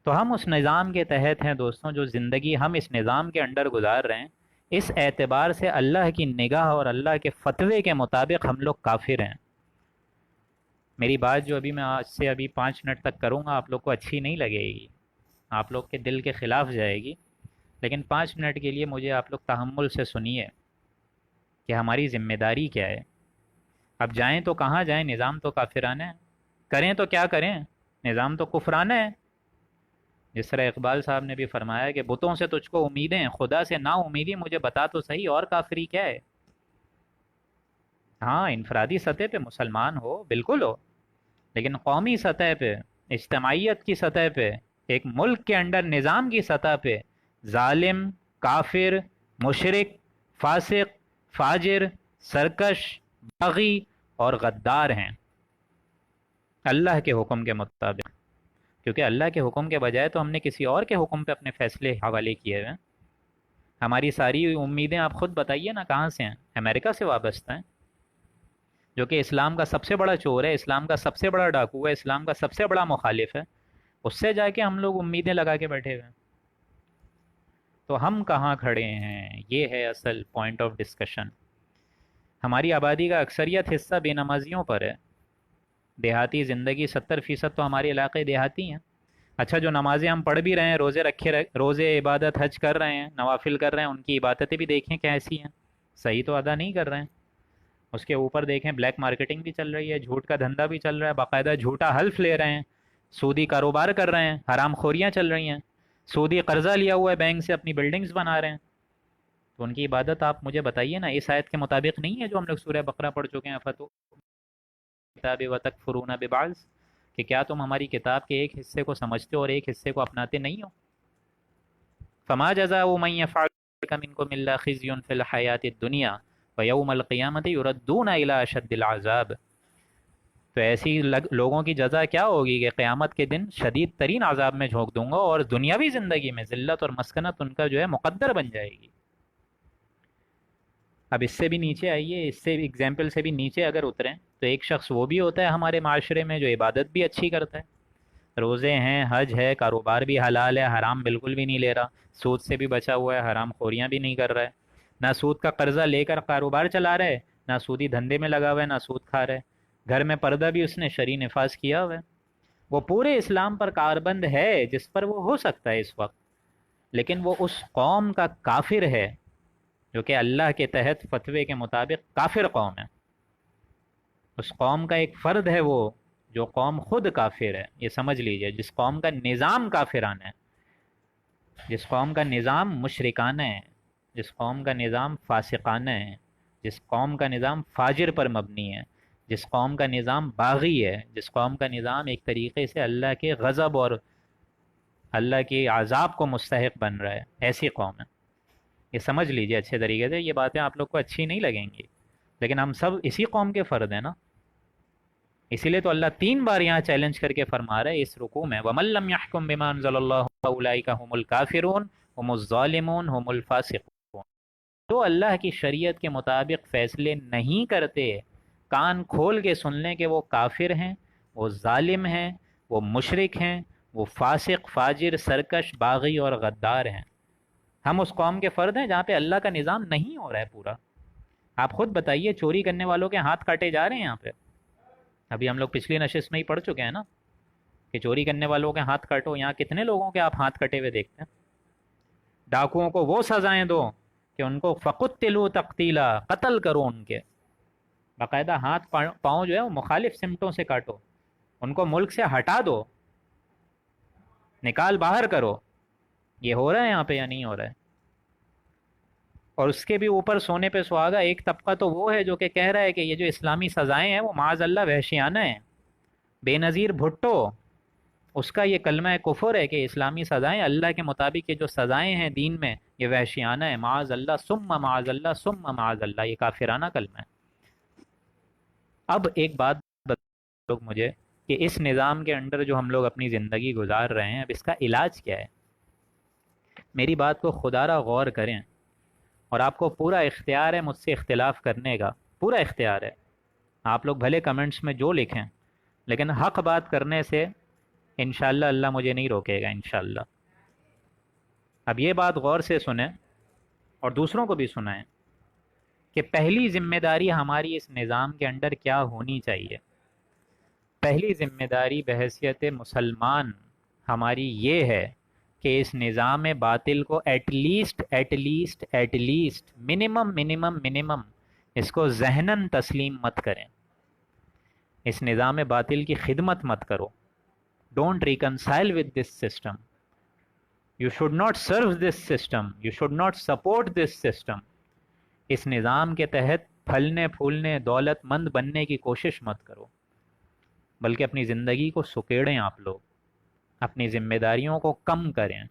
تو ہم اس نظام کے تحت ہیں دوستوں، جو زندگی ہم اس نظام کے انڈر گزار رہے ہیں، اس اعتبار سے اللہ کی نگاہ اور اللہ کے فتوے کے مطابق ہم لوگ کافر ہیں۔ میری بات جو ابھی میں آج سے ابھی 5 منٹ تک کروں گا آپ لوگ کو اچھی نہیں لگے گی، آپ لوگ کے دل کے خلاف جائے گی، لیکن 5 منٹ کے لیے مجھے آپ لوگ تحمل سے سنیے کہ ہماری ذمہ داری کیا ہے۔ اب جائیں تو کہاں جائیں؟ نظام تو کافرانہ ہے، کریں تو کیا کریں؟ نظام تو کفرانہ ہے۔ جس طرح اقبال صاحب نے بھی فرمایا کہ بتوں سے تجھ کو امیدیں، خدا سے نا امیدی، مجھے بتا تو صحیح اور کافری کیا ہے۔ ہاں انفرادی سطح پہ مسلمان ہو، بالکل ہو، لیکن قومی سطح پہ، اجتماعیت کی سطح پہ، ایک ملک کے اندر نظام کی سطح پہ ظالم، کافر، مشرک، فاسق، فاجر، سرکش، باغی اور غدار ہیں اللہ کے حکم کے مطابق، کیونکہ اللہ کے حکم کے بجائے تو ہم نے کسی اور کے حکم پہ اپنے فیصلے حوالے کیے ہوئے ہیں۔ ہماری ساری امیدیں آپ خود بتائیے نا کہاں سے ہیں؟ امریکہ سے وابستہ ہیں، جو کہ اسلام کا سب سے بڑا چور ہے، اسلام کا سب سے بڑا ڈاکو ہے، اسلام کا سب سے بڑا مخالف ہے، اس سے جا کے ہم لوگ امیدیں لگا کے بیٹھے ہوئے ہیں۔ تو ہم کہاں کھڑے ہیں؟ یہ ہے اصل پوائنٹ آف ڈسکشن۔ ہماری آبادی کا اکثریت حصہ بے نمازیوں پر ہے، دیہاتی زندگی 70% تو ہمارے علاقے دیہاتی ہیں۔ اچھا جو نمازیں ہم پڑھ بھی رہے ہیں، روزے عبادت حج کر رہے ہیں، نوافل کر رہے ہیں، ان کی عبادتیں بھی دیکھیں کیسی ہیں، صحیح تو ادا نہیں کر رہے ہیں۔ اس کے اوپر دیکھیں بلیک مارکیٹنگ بھی چل رہی ہے، جھوٹ کا دھندا بھی چل رہا ہے، باقاعدہ جھوٹا حلف لے رہے ہیں، سودی کاروبار کر رہے ہیں، حرام خوریاں چل رہی ہیں، سودی قرضہ لیا ہوا ہے بینک سے، اپنی بلڈنگز بنا رہے ہیں۔ تو ان کی عبادت آپ مجھے بتائیے نا، اس آیت کے مطابق نہیں ہے جو ہم لوگ سورہ بقرہ پڑھ چکے ہیں، فتو کتاب وتکفرون ببعض، کہ کیا تم ہماری کتاب کے ایک حصے کو سمجھتے ہو اور ایک حصے کو اپناتے نہیں ہو؟ فما جزاء من يفعل ذلك منكم الا خزي في الحیاة الدنیا ویوم القیامة یردون الی اشد العذاب. تو ایسی لوگوں کی جزا کیا ہوگی کہ قیامت کے دن شدید ترین عذاب میں جھونک دوں گا، اور دنیاوی زندگی میں ذلت اور مسکنت ان کا جو ہے مقدر بن جائے گی. اب اس سے بھی نیچے آئیے، اس سے ایگزامپل سے بھی نیچے اگر اتریں تو ایک شخص وہ بھی ہوتا ہے ہمارے معاشرے میں جو عبادت بھی اچھی کرتا ہے، روزے ہیں، حج ہے، کاروبار بھی حلال ہے، حرام بالکل بھی نہیں لے رہا، سود سے بھی بچا ہوا ہے، حرام خوریاں بھی نہیں کر رہا ہے، نہ سود کا قرضہ لے کر کاروبار چلا رہا ہے، نہ سودی دھندے میں لگا ہوا ہے، نہ سود کھا رہا ہے، گھر میں پردہ بھی اس نے شرعی نفاذ کیا ہوا ہے، وہ پورے اسلام پر کاربند ہے جس پر وہ ہو سکتا ہے اس وقت، لیکن وہ اس قوم کا کافر ہے جو کہ اللہ کے تحت فتوے کے مطابق کافر قوم ہے. اس قوم کا ایک فرد ہے وہ، جو قوم خود کافر ہے. یہ سمجھ لیجئے، جس قوم کا نظام کافرانہ ہے، جس قوم کا نظام مشرکانہ ہے، جس قوم کا نظام فاسقانہ ہے، جس قوم کا نظام فاجر پر مبنی ہے، جس قوم کا نظام باغی ہے، جس قوم کا نظام ایک طریقے سے اللہ کے غضب اور اللہ کے عذاب کو مستحق بن رہا ہے، ایسی قوم ہے. یہ سمجھ لیجئے اچھے طریقے سے. یہ باتیں آپ لوگ کو اچھی نہیں لگیں گی، لیکن ہم سب اسی قوم کے فرد ہیں نا. اسی لیے تو اللہ 3 بار یہاں چیلنج کر کے فرما رہا ہے اس رکوع میں، وَمَن لَّمْ يَحْكُم بِمَا أَنزَلَ اللَّهُ فَأُولَٰئِكَ هُمُ الْكَافِرُونَ هُمُ الظَّالِمُونَ هُمُ الْفَاسِقُونَ. جو اللہ کی شریعت کے مطابق فیصلے نہیں کرتے، کان کھول کے سن لیں کہ وہ کافر ہیں، وہ ظالم ہیں، وہ مشرک ہیں، وہ فاسق، فاجر، سرکش، باغی اور غدار ہیں. ہم اس قوم کے فرد ہیں جہاں پہ اللہ کا نظام نہیں ہو رہا ہے پورا. آپ خود بتائیے، چوری کرنے والوں کے ہاتھ کاٹے جا رہے ہیں یہاں پہ. ابھی ہم لوگ پچھلی نشست میں ہی پڑھ چکے ہیں نا کہ چوری کرنے والوں کے ہاتھ کاٹو. یہاں کتنے لوگوں کے آپ ہاتھ کٹے ہوئے دیکھتے ہیں. ڈاکوؤں کو وہ سزائیں دو کہ ان کو فقتلوا تقتیلا، قتل کرو ان کے. باقاعدہ ہاتھ پاؤں جو ہے وہ مخالف سمتوں سے کاٹو، ان کو ملک سے ہٹا دو، نکال باہر کرو. یہ ہو رہا ہے یہاں پہ یا نہیں ہو رہا ہے؟ اور اس کے بھی اوپر سونے پہ سہاگا ایک طبقہ تو وہ ہے جو کہ کہہ رہا ہے کہ یہ جو اسلامی سزائیں ہیں وہ معاذ اللہ وحشیانہ ہیں. بے نظیر بھٹو، اس کا یہ کلمہ کفر ہے کہ اسلامی سزائیں اللہ کے مطابق، یہ جو سزائیں ہیں دین میں یہ وحشیانہ ہے. معاذ اللہ ثم معاذ اللہ ثم معاذ اللہ، یہ کافرانہ کلمہ ہے. اب ایک بات بتاؤ لوگ مجھے کہ اس نظام کے اندر جو ہم لوگ اپنی زندگی گزار رہے ہیں، اب اس کا علاج کیا ہے؟ میری بات کو خدا را غور کریں، اور آپ کو پورا اختیار ہے مجھ سے اختلاف کرنے کا، پورا اختیار ہے. آپ لوگ بھلے کمنٹس میں جو لکھیں، لیکن حق بات کرنے سے انشاءاللہ اللہ مجھے نہیں روکے گا انشاءاللہ. اب یہ بات غور سے سنیں اور دوسروں کو بھی سنائیں کہ پہلی ذمہ داری ہماری اس نظام کے اندر کیا ہونی چاہیے. پہلی ذمہ داری بحیثیت مسلمان ہماری یہ ہے کہ اس نظام باطل کو ایٹ لیسٹ منیمم اس کو ذہناً تسلیم مت کریں. اس نظام باطل کی خدمت مت کرو. Don't reconcile with this system. You should not serve this system. You should not support this system. اس نظام کے تحت پھلنے پھولنے دولت مند بننے کی کوشش مت کرو، بلکہ اپنی زندگی کو سکیڑیں. آپ لوگ اپنی ذمہ داریوں کو کم کریں،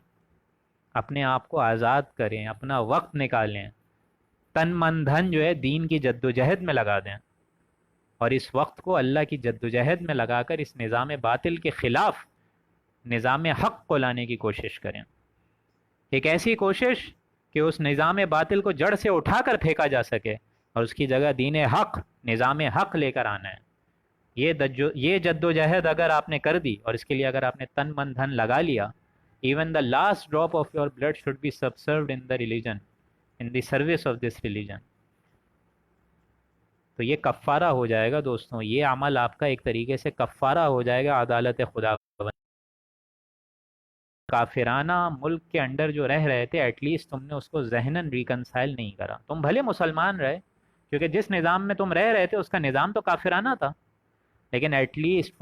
اپنے آپ کو آزاد کریں، اپنا وقت نکالیں، تن من دھن جو ہے دین کی جد و جہد میں لگا دیں، اور اس وقت کو اللہ کی جد و جہد میں لگا کر اس نظام باطل کے خلاف نظام حق کو لانے کی کوشش کریں. ایک ایسی کوشش کہ اس نظام باطل کو جڑ سے اٹھا کر پھینکا جا سکے اور اس کی جگہ دین حق، نظام حق لے کر آنا ہے. یہ جد و جہد اگر آپ نے کر دی اور اس کے لیے اگر آپ نے تن من دھن لگا لیا، even the last drop of your blood should be subserved in the religion, in the service of this religion. تو یہ کفارہ ہو جائے گا دوستوں. یہ عمل آپ کا ایک طریقے سے کفارہ ہو جائے گا عدالت خدا. کافرانہ ملک کے اندر جو رہ رہے تھے، ایٹ لیسٹ تم نے اس کو ذہناً ریکنسائل نہیں کرا. تم بھلے مسلمان رہے، کیونکہ جس نظام میں تم رہ رہے تھے اس کا نظام تو کافرانہ تھا، لیکن at least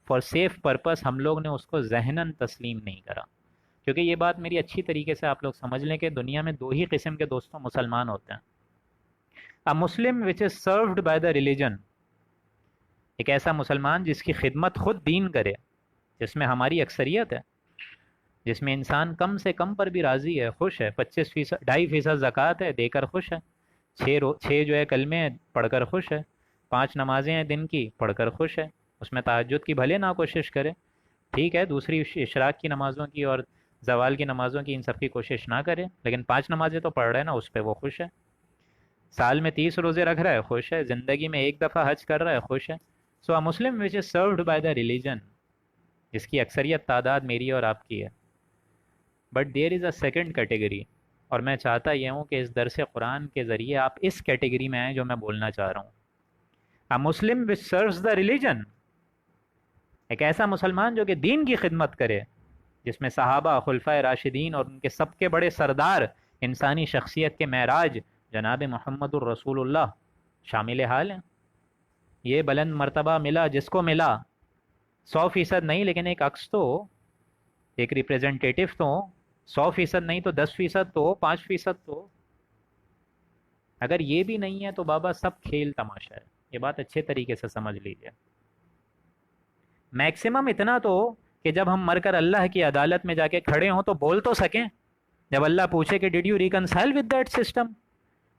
for safe purpose ہم لوگ نے اس کو ذہناً تسلیم نہیں کرا. کیونکہ یہ بات میری اچھی طریقے سے آپ لوگ سمجھ لیں کہ دنیا میں 2 ہی قسم کے دوستوں مسلمان ہوتے ہیں. A Muslim which is served by the religion، ایک ایسا مسلمان جس کی خدمت خود دین کرے، جس میں ہماری اکثریت ہے. جس میں انسان کم سے کم پر بھی راضی ہے، خوش ہے، 25%، 2.5% زکوٰۃ ہے، دے کر خوش ہے، چھ جو ہے کلمے ہیں پڑھ کر خوش ہے، 5 نمازیں ہیں دن کی پڑھ کر خوش ہے، اس میں تہجد کی بھلے نہ کوشش کرے، ٹھیک ہے دوسری اشراق کی نمازوں کی اور زوال کی نمازوں کی ان سب کی کوشش نہ کرے، لیکن 5 نمازیں تو پڑھ رہے ہیں نا، اس پہ وہ خوش ہے، سال میں 30 روزے رکھ رہا ہے خوش ہے، زندگی میں ایک دفعہ حج کر رہا ہے خوش ہے. سو a Muslim which is served by the religion، جس کی اکثریت تعداد میری اور آپ کی ہے. But there is a second category, اور میں چاہتا یہ ہوں کہ اس درس قرآن کے ذریعے آپ اس کیٹیگری میں آئیں جو میں بولنا چاہ رہا ہوں. a Muslim which serves the religion، ایک ایسا مسلمان جو کہ دین کی خدمت کرے، جس میں صحابہ، خلفائے راشدین اور ان کے سب کے بڑے سردار، انسانی شخصیت کے معراج جناب محمد الرسول اللہ شامل حال ہیں. یہ بلند مرتبہ ملا جس کو ملا، 100% نہیں لیکن ایک عکس تو، ایک ریپریزنٹیٹیو تو، 100% نہیں تو 10% تو، 5% تو. اگر یہ بھی نہیں ہے تو بابا سب کھیل تماشا ہے. یہ بات اچھے طریقے سے سمجھ لیجیے. میکسیمم اتنا تو کہ جب ہم مر کر اللہ کی عدالت میں جا کے کھڑے ہوں تو بول تو سکیں، جب اللہ پوچھے کہ did you reconcile with that system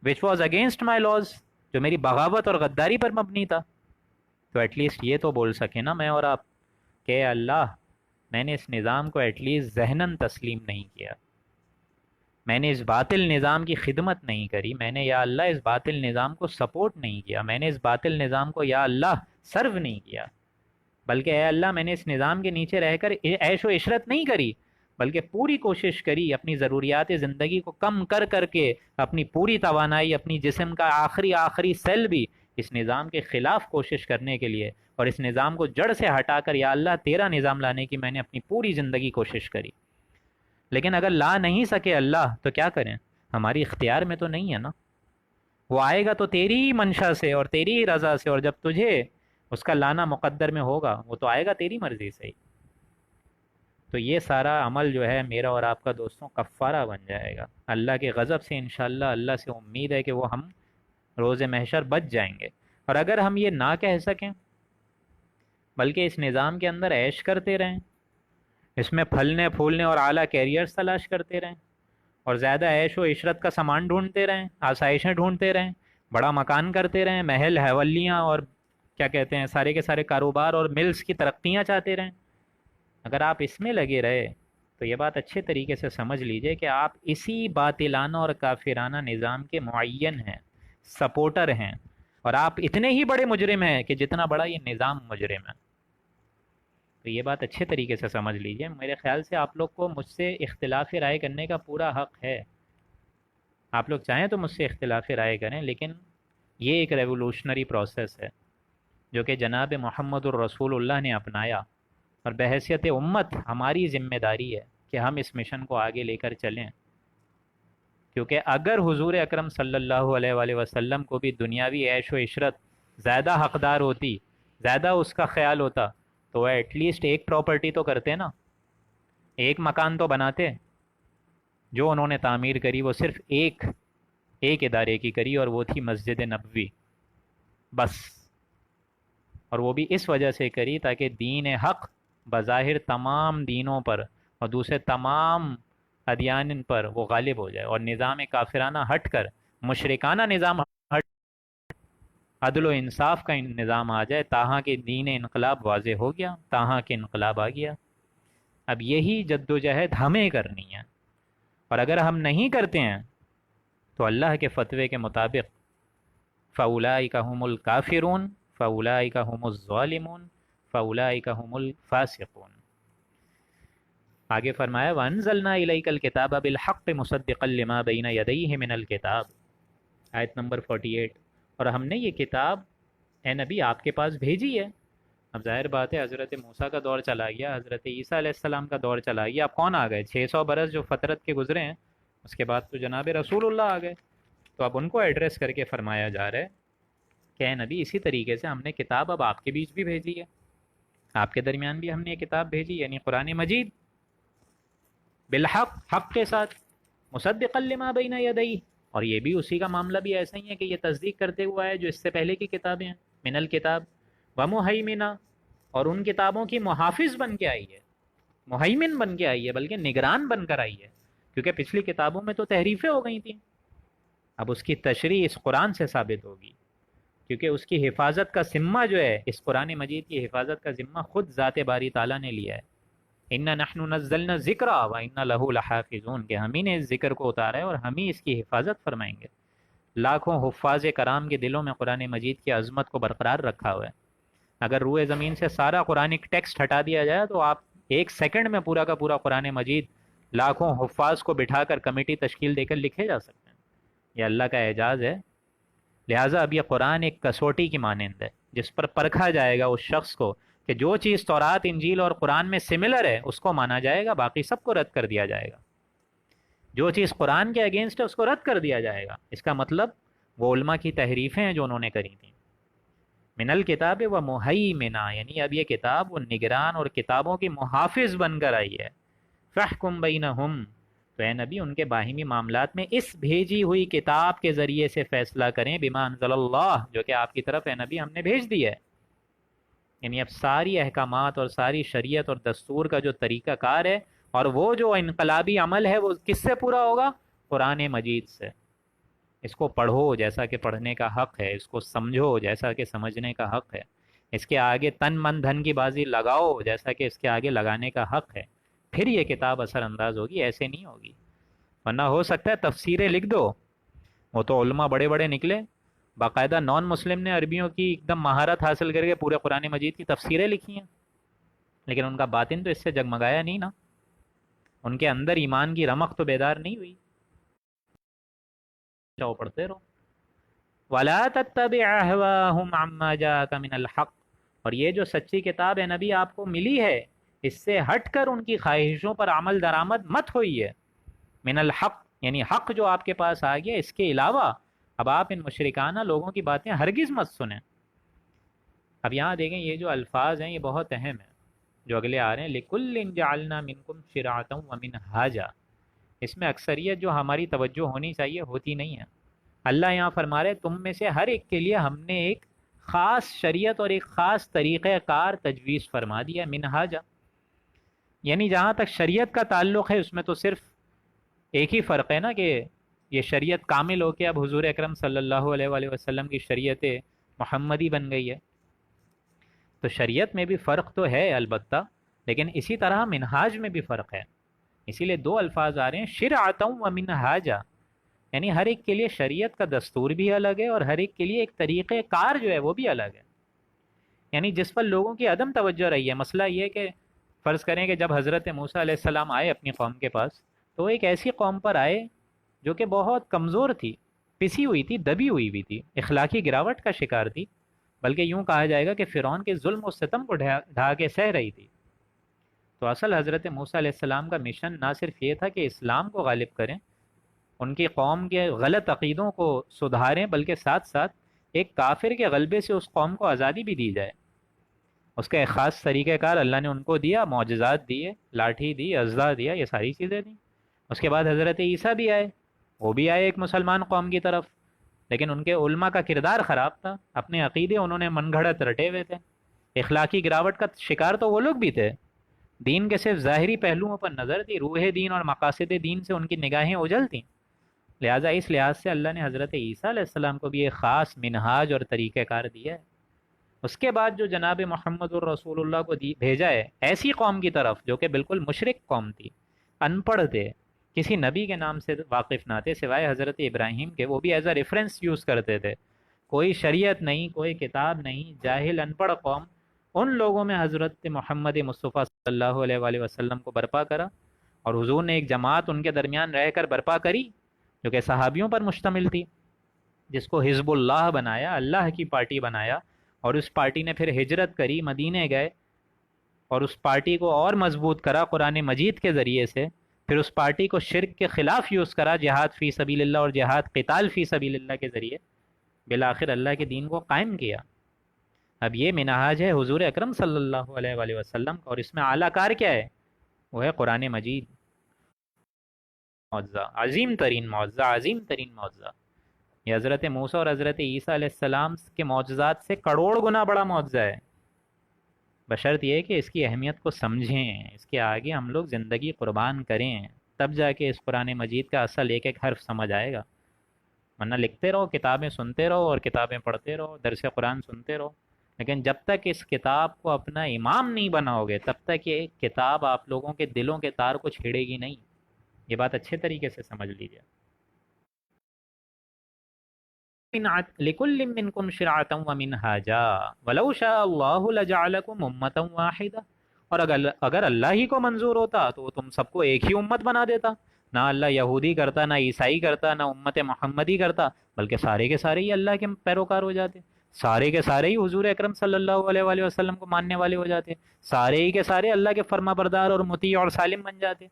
which was against my laws, جو میری بغاوت اور غداری پر مبنی تھا، تو ایٹ لیسٹ یہ تو بول سکیں نا میں اور آپ کہ اللہ میں نے اس نظام کو ایٹ لیسٹ ذہناً تسلیم نہیں کیا، میں نے اس باطل نظام کی خدمت نہیں کری، میں نے یا اللہ اس باطل نظام کو سپورٹ نہیں کیا، میں نے اس باطل نظام کو یا اللہ سرو نہیں کیا، بلکہ اے اللہ میں نے اس نظام کے نیچے رہ کر عیش و عشرت نہیں کری، بلکہ پوری کوشش کری اپنی ضروریات زندگی کو کم کر کر کے اپنی پوری توانائی، اپنی جسم کا آخری سیل بھی اس نظام کے خلاف کوشش کرنے کے لیے، اور اس نظام کو جڑ سے ہٹا کر یا اللہ تیرا نظام لانے کی میں نے اپنی پوری زندگی کوشش کری. لیکن اگر لا نہیں سکے اللہ تو کیا کریں؟ ہماری اختیار میں تو نہیں ہے نا. وہ آئے گا تو تیری ہی منشا سے اور تیری ہی رضا سے، اور جب تجھے اس کا لانا مقدر میں ہوگا وہ تو آئے گا تیری مرضی سے ہی. تو یہ سارا عمل جو ہے میرا اور آپ کا دوستوں کفارہ بن جائے گا اللہ کے غضب سے. انشاءاللہ اللہ سے امید ہے کہ وہ ہم روز محشر بچ جائیں گے. اور اگر ہم یہ نہ کہہ سکیں بلکہ اس نظام کے اندر عیش کرتے رہیں، اس میں پھلنے پھولنے اور اعلیٰ کیریئرز تلاش کرتے رہیں، اور زیادہ عیش و عشرت کا سامان ڈھونڈتے رہیں، آسائشیں ڈھونڈتے رہیں، بڑا مکان کرتے رہیں، محل حولیاں اور کیا کہتے ہیں سارے کے سارے کاروبار اور ملز کی ترقیاں چاہتے رہیں، اگر آپ اس میں لگے رہے تو یہ بات اچھے طریقے سے سمجھ لیجئے کہ آپ اسی باطلانہ اور کافرانہ نظام کے معین ہیں، سپورٹر ہیں، اور آپ اتنے ہی بڑے مجرم ہیں کہ جتنا بڑا یہ نظام مجرم ہے. تو یہ بات اچھے طریقے سے سمجھ لیجئے. میرے خیال سے آپ لوگ کو مجھ سے اختلاف رائے کرنے کا پورا حق ہے، آپ لوگ چاہیں تو مجھ سے اختلاف رائے کریں، لیکن یہ ایک ریولوشنری پروسیس ہے جو کہ جناب محمد الرسول اللہ نے اپنایا، اور بحیثیت امت ہماری ذمہ داری ہے کہ ہم اس مشن کو آگے لے کر چلیں. کیونکہ اگر حضور اکرم صلی اللہ علیہ وآلہ وسلم کو بھی دنیاوی عیش و عشرت زیادہ حقدار ہوتی، زیادہ اس کا خیال ہوتا، تو وہ ایٹ لیسٹ ایک پراپرٹی تو کرتے نا، ایک مکان تو بناتے. جو انہوں نے تعمیر کری وہ صرف ایک ادارے کی کری، اور وہ تھی مسجد نبوی بس. اور وہ بھی اس وجہ سے کری تاکہ دین حق بظاہر تمام دینوں پر اور دوسرے تمام ادیان پر وہ غالب ہو جائے، اور نظام کافرانہ ہٹ کر مشرکانہ نظام ہٹ عدل و انصاف کا نظام آ جائے. تاہاں کہ دین انقلاب واضح ہو گیا، تاہاں کہ انقلاب آ گیا. اب یہی جدوجہد ہمیں کرنی ہے، اور اگر ہم نہیں کرتے ہیں تو اللہ کے فتوے کے مطابق فَأُولَٰئِکَ هُمُ الْکَافِرُونَ فَأُولَٰئِکَ هُمُ الظَّالِمُونَ فَأُولَٰئِکَ هُمُ الْفَاسِقُونَ. آگے فرمایا وَأَنزَلْنَا إِلَيْكَ الْكِتَابَ بِالْحَقِّ مُصَدِّقًا لِمَا بَيْنَ يَدَيْهِ مِنَ الْكِتَابِ، آیت نمبر 48. اور ہم نے یہ کتاب اے نبی آپ کے پاس بھیجی ہے. اب ظاہر بات ہے حضرت موسیٰ کا دور چلا گیا، حضرت عیسیٰ علیہ السلام کا دور چلا گیا، اب کون آ گئے؟ 600 برس جو فترت کے گزرے ہیں، اس کے بعد تو جناب رسول اللہ آ گئے. تو اب ان کو ایڈریس کر کے فرمایا جا رہا ہے کہ اے نبی اسی طریقے سے ہم نے کتاب اب آپ کے بیچ بھی بھیجی ہے، آپ کے درمیان بھی ہم نے یہ کتاب بھیجی، یعنی قرآن مجید بالحق، حق کے ساتھ، مصدقا لما بین یدیہ. اور یہ بھی اسی کا معاملہ بھی ایسا ہی ہے کہ یہ تصدیق کرتے ہوا ہے جو اس سے پہلے کی کتابیں ہیں، من الکتاب ومہیمنا، اور ان کتابوں کی محافظ بن کے آئی ہے. مہیمن بن کے آئی ہے، بلکہ نگران بن کر آئی ہے، کیونکہ پچھلی کتابوں میں تو تحریفیں ہو گئی تھیں، اب اس کی تشریح اس قرآن سے ثابت ہوگی، کیونکہ اس کی حفاظت کا ذمہ جو ہے، اس قرآن مجید کی حفاظت کا ذمہ خود ذات باری تعالیٰ نے لیا ہے۔ اِنَّا نَحْنُ نَزَّلْنَا الذِّكْرَ وَإِنَّا لَهُ لَحَافِظُونَ، کہ ہم ہی نے اس ذکر کو اتارا ہے اور ہم ہی اس کی حفاظت فرمائیں گے۔ لاکھوں حفاظ کرام کے دلوں میں قرآن مجید کی عظمت کو برقرار رکھا ہوا ہے۔ اگر روئے زمین سے سارا قرآنک ٹیکسٹ ہٹا دیا جائے تو آپ ایک سیکنڈ میں پورا کا پورا قرآن مجید لاکھوں حفاظ کو بٹھا کر کمیٹی تشکیل دے کر لکھے جا سکتے ہیں۔ یہ اللہ کا اعجاز ہے۔ لہٰذا اب یہ قرآن ایک کسوٹی کی مانند ہے، جس پر پرکھا جائے گا اس شخص کو کہ جو چیز تورات، انجیل اور قرآن میں سملر ہے اس کو مانا جائے گا، باقی سب کو رد کر دیا جائے گا۔ جو چیز قرآن کے اگینسٹ ہے اس کو رد کر دیا جائے گا۔ اس کا مطلب وہ علماء کی تحریفیں ہیں جو انہوں نے کری تھیں۔ من الکتاب و مہیمنا، یعنی اب یہ کتاب وہ نگران اور کتابوں کی محافظ بن کر آئی ہے۔ فاحکم بینہم، تو اے نبی ان کے باہمی معاملات میں اس بھیجی ہوئی کتاب کے ذریعے سے فیصلہ کریں، بما انزل اللہ، جو کہ آپ کی طرف اے نبی ہم نے بھیج دی ہے۔ یعنی اب ساری احکامات اور ساری شریعت اور دستور کا جو طریقہ کار ہے اور وہ جو انقلابی عمل ہے وہ کس سے پورا ہوگا؟ قرآن مجید سے۔ اس کو پڑھو جیسا کہ پڑھنے کا حق ہے، اس کو سمجھو جیسا کہ سمجھنے کا حق ہے، اس کے آگے تن من دھن کی بازی لگاؤ جیسا کہ اس کے آگے لگانے کا حق ہے، پھر یہ کتاب اثر انداز ہوگی، ایسے نہیں ہوگی۔ ورنہ ہو سکتا ہے تفسیریں لکھ دو، وہ تو علماء بڑے بڑے نکلے، باقاعدہ نان مسلم نے عربیوں کی ایک دم مہارت حاصل کر کے پورے قرآن مجید کی تفسیریں لکھی ہیں، لیکن ان کا باطن تو اس سے جگمگایا نہیں نا، ان کے اندر ایمان کی رمق تو بیدار نہیں ہوئی۔ جاؤ پڑھتے رہو۔ وَلَا تَتَّبِعْ أَهْوَاهُمْ عَمَّا جَاءَكَ مِنَ الْحَقِّ، اور یہ جو سچی کتاب ہے نبی آپ کو ملی ہے، اس سے ہٹ کر ان کی خواہشوں پر عمل درآمد مت ہوئی ہے۔ من الحق یعنی حق جو آپ کے پاس آ گیا، اس کے علاوہ اب آپ ان مشرکانہ لوگوں کی باتیں ہرگز مت سنیں۔ اب یہاں دیکھیں یہ جو الفاظ ہیں یہ بہت اہم ہیں جو اگلے آ رہے ہیں، لِكُلٍّ جَعَلْنَا مِنْكُمْ شِرْعَةً وَمِنْهَاجًا، اس میں اکثریت جو ہماری توجہ ہونی چاہیے ہوتی نہیں ہے۔ اللہ یہاں فرما رہے تم میں سے ہر ایک کے لیے ہم نے ایک خاص شریعت اور ایک خاص طریقہ کار تجویز فرما دیا، منہاجا، یعنی جہاں تک شریعت کا تعلق ہے اس میں تو صرف ایک ہی فرق ہے نا کہ یہ شریعت کامل ہو کے اب حضور اکرم صلی اللہ علیہ وآلہ وسلم کی شریعت محمدی بن گئی ہے، تو شریعت میں بھی فرق تو ہے البتہ، لیکن اسی طرح منہاج میں بھی فرق ہے۔ اسی لیے دو الفاظ آ رہے ہیں، شرعۃ و منہاجا، یعنی ہر ایک کے لیے شریعت کا دستور بھی الگ ہے اور ہر ایک کے لیے ایک طریقہ کار جو ہے وہ بھی الگ ہے۔ یعنی جس پر لوگوں کی عدم توجہ رہی ہے، مسئلہ یہ کہ فرض کریں کہ جب حضرت موسیٰ علیہ السلام آئے اپنی قوم کے پاس، تو وہ ایک ایسی قوم پر آئے جو کہ بہت کمزور تھی، پسی ہوئی تھی، دبی ہوئی بھی تھی، اخلاقی گراوٹ کا شکار تھی، بلکہ یوں کہا جائے گا کہ فرعون کے ظلم و ستم کو ڈھا کے سہ رہی تھی۔ تو اصل حضرت موسیٰ علیہ السلام کا مشن نہ صرف یہ تھا کہ اسلام کو غالب کریں، ان کی قوم کے غلط عقیدوں کو سدھاریں، بلکہ ساتھ ساتھ ایک کافر کے غلبے سے اس قوم کو آزادی بھی دی جائے۔ اس کا ایک خاص طریقہ کار اللہ نے ان کو دیا، معجزات دیے، لاٹھی دی، اژدہا دیا، یہ ساری چیزیں دیں۔ اس کے بعد حضرت عیسیٰ بھی آئے، وہ بھی آئے ایک مسلمان قوم کی طرف، لیکن ان کے علماء کا کردار خراب تھا، اپنے عقیدے انہوں نے من گھڑت رٹے ہوئے تھے، اخلاقی گراوٹ کا شکار تو وہ لوگ بھی تھے، دین کے صرف ظاہری پہلوؤں پر نظر تھی، روح دین اور مقاصد دین سے ان کی نگاہیں اوجھل تھیں۔ لہٰذا اس لحاظ سے اللہ نے حضرت عیسیٰ علیہ السلام کو بھی ایک خاص منہاج اور طریقہ کار دیا ہے۔ اس کے بعد جو جناب محمد الرسول اللہ کو بھیجا ہے ایسی قوم کی طرف جو کہ بالکل مشرک قوم تھی، ان پڑھ تھے، کسی نبی کے نام سے واقف نہ تھے سوائے حضرت ابراہیم کے، وہ بھی ایز اے ریفرنس یوز کرتے تھے، کوئی شریعت نہیں، کوئی کتاب نہیں، جاہل ان پڑھ قوم، ان لوگوں میں حضرت محمد مصطفیٰ صلی اللہ علیہ وآلہ وسلم کو برپا کرا، اور حضور نے ایک جماعت ان کے درمیان رہ کر برپا کری جو کہ صحابیوں پر مشتمل تھی، جس کو حزب اللہ بنایا، اللہ کی پارٹی بنایا، اور اس پارٹی نے پھر ہجرت کری، مدینے گئے، اور اس پارٹی کو اور مضبوط کرا قرآن مجید کے ذریعے سے، پھر اس پارٹی کو شرک کے خلاف یوز کرا، جہاد فی سبیل اللہ اور جہاد قتال فی سبیل اللہ کے ذریعے، بالآخر اللہ کے دین کو قائم کیا۔ اب یہ منہاج ہے حضور اکرم صلی اللہ علیہ وآلہ وسلم کا، اور اس میں اعلیٰ کار کیا ہے؟ وہ ہے قرآن مجید، معجزہ، عظیم ترین معجزہ، عظیم ترین معجزہ۔ یہ حضرت موسیٰ اور حضرت عیسیٰ علیہ السلام کے معجزات سے کروڑ گنا بڑا معجزہ ہے۔ بشرط یہ ہے کہ اس کی اہمیت کو سمجھیں، اس کے آگے ہم لوگ زندگی قربان کریں، تب جا کے اس قرآن مجید کا اصل ایک ایک حرف سمجھ آئے گا۔ ورنہ لکھتے رہو، کتابیں سنتے رہو اور کتابیں پڑھتے رہو، درس قرآن سنتے رہو، لیکن جب تک اس کتاب کو اپنا امام نہیں بناؤ گے تب تک یہ کتاب آپ لوگوں کے دلوں کے تار کو چھیڑے گی نہیں۔ یہ بات اچھے طریقے سے سمجھ لیجیے۔ لِكُلٍّ مِّنكُمْ شِرْعَةً وَمِنْهَاجًا وَلَوْ شَاءَ اللَّهُ لَجَعَلَكُمْ أُمَّةً وَاحِدَةً، اور اگر اللہ ہی کو منظور ہوتا تو وہ تم سب کو ایک ہی امت بنا دیتا۔ نہ اللہ یہودی کرتا، نہ عیسائی کرتا، نہ امت محمدی کرتا، بلکہ سارے کے سارے ہی اللہ کے پیروکار ہو جاتے، سارے کے سارے ہی حضور اکرم صلی اللہ علیہ وآلہ وسلم کو ماننے والے ہو جاتے، سارے ہی کے سارے اللہ کے فرما بردار اور مطیع اور سالم بن جاتے۔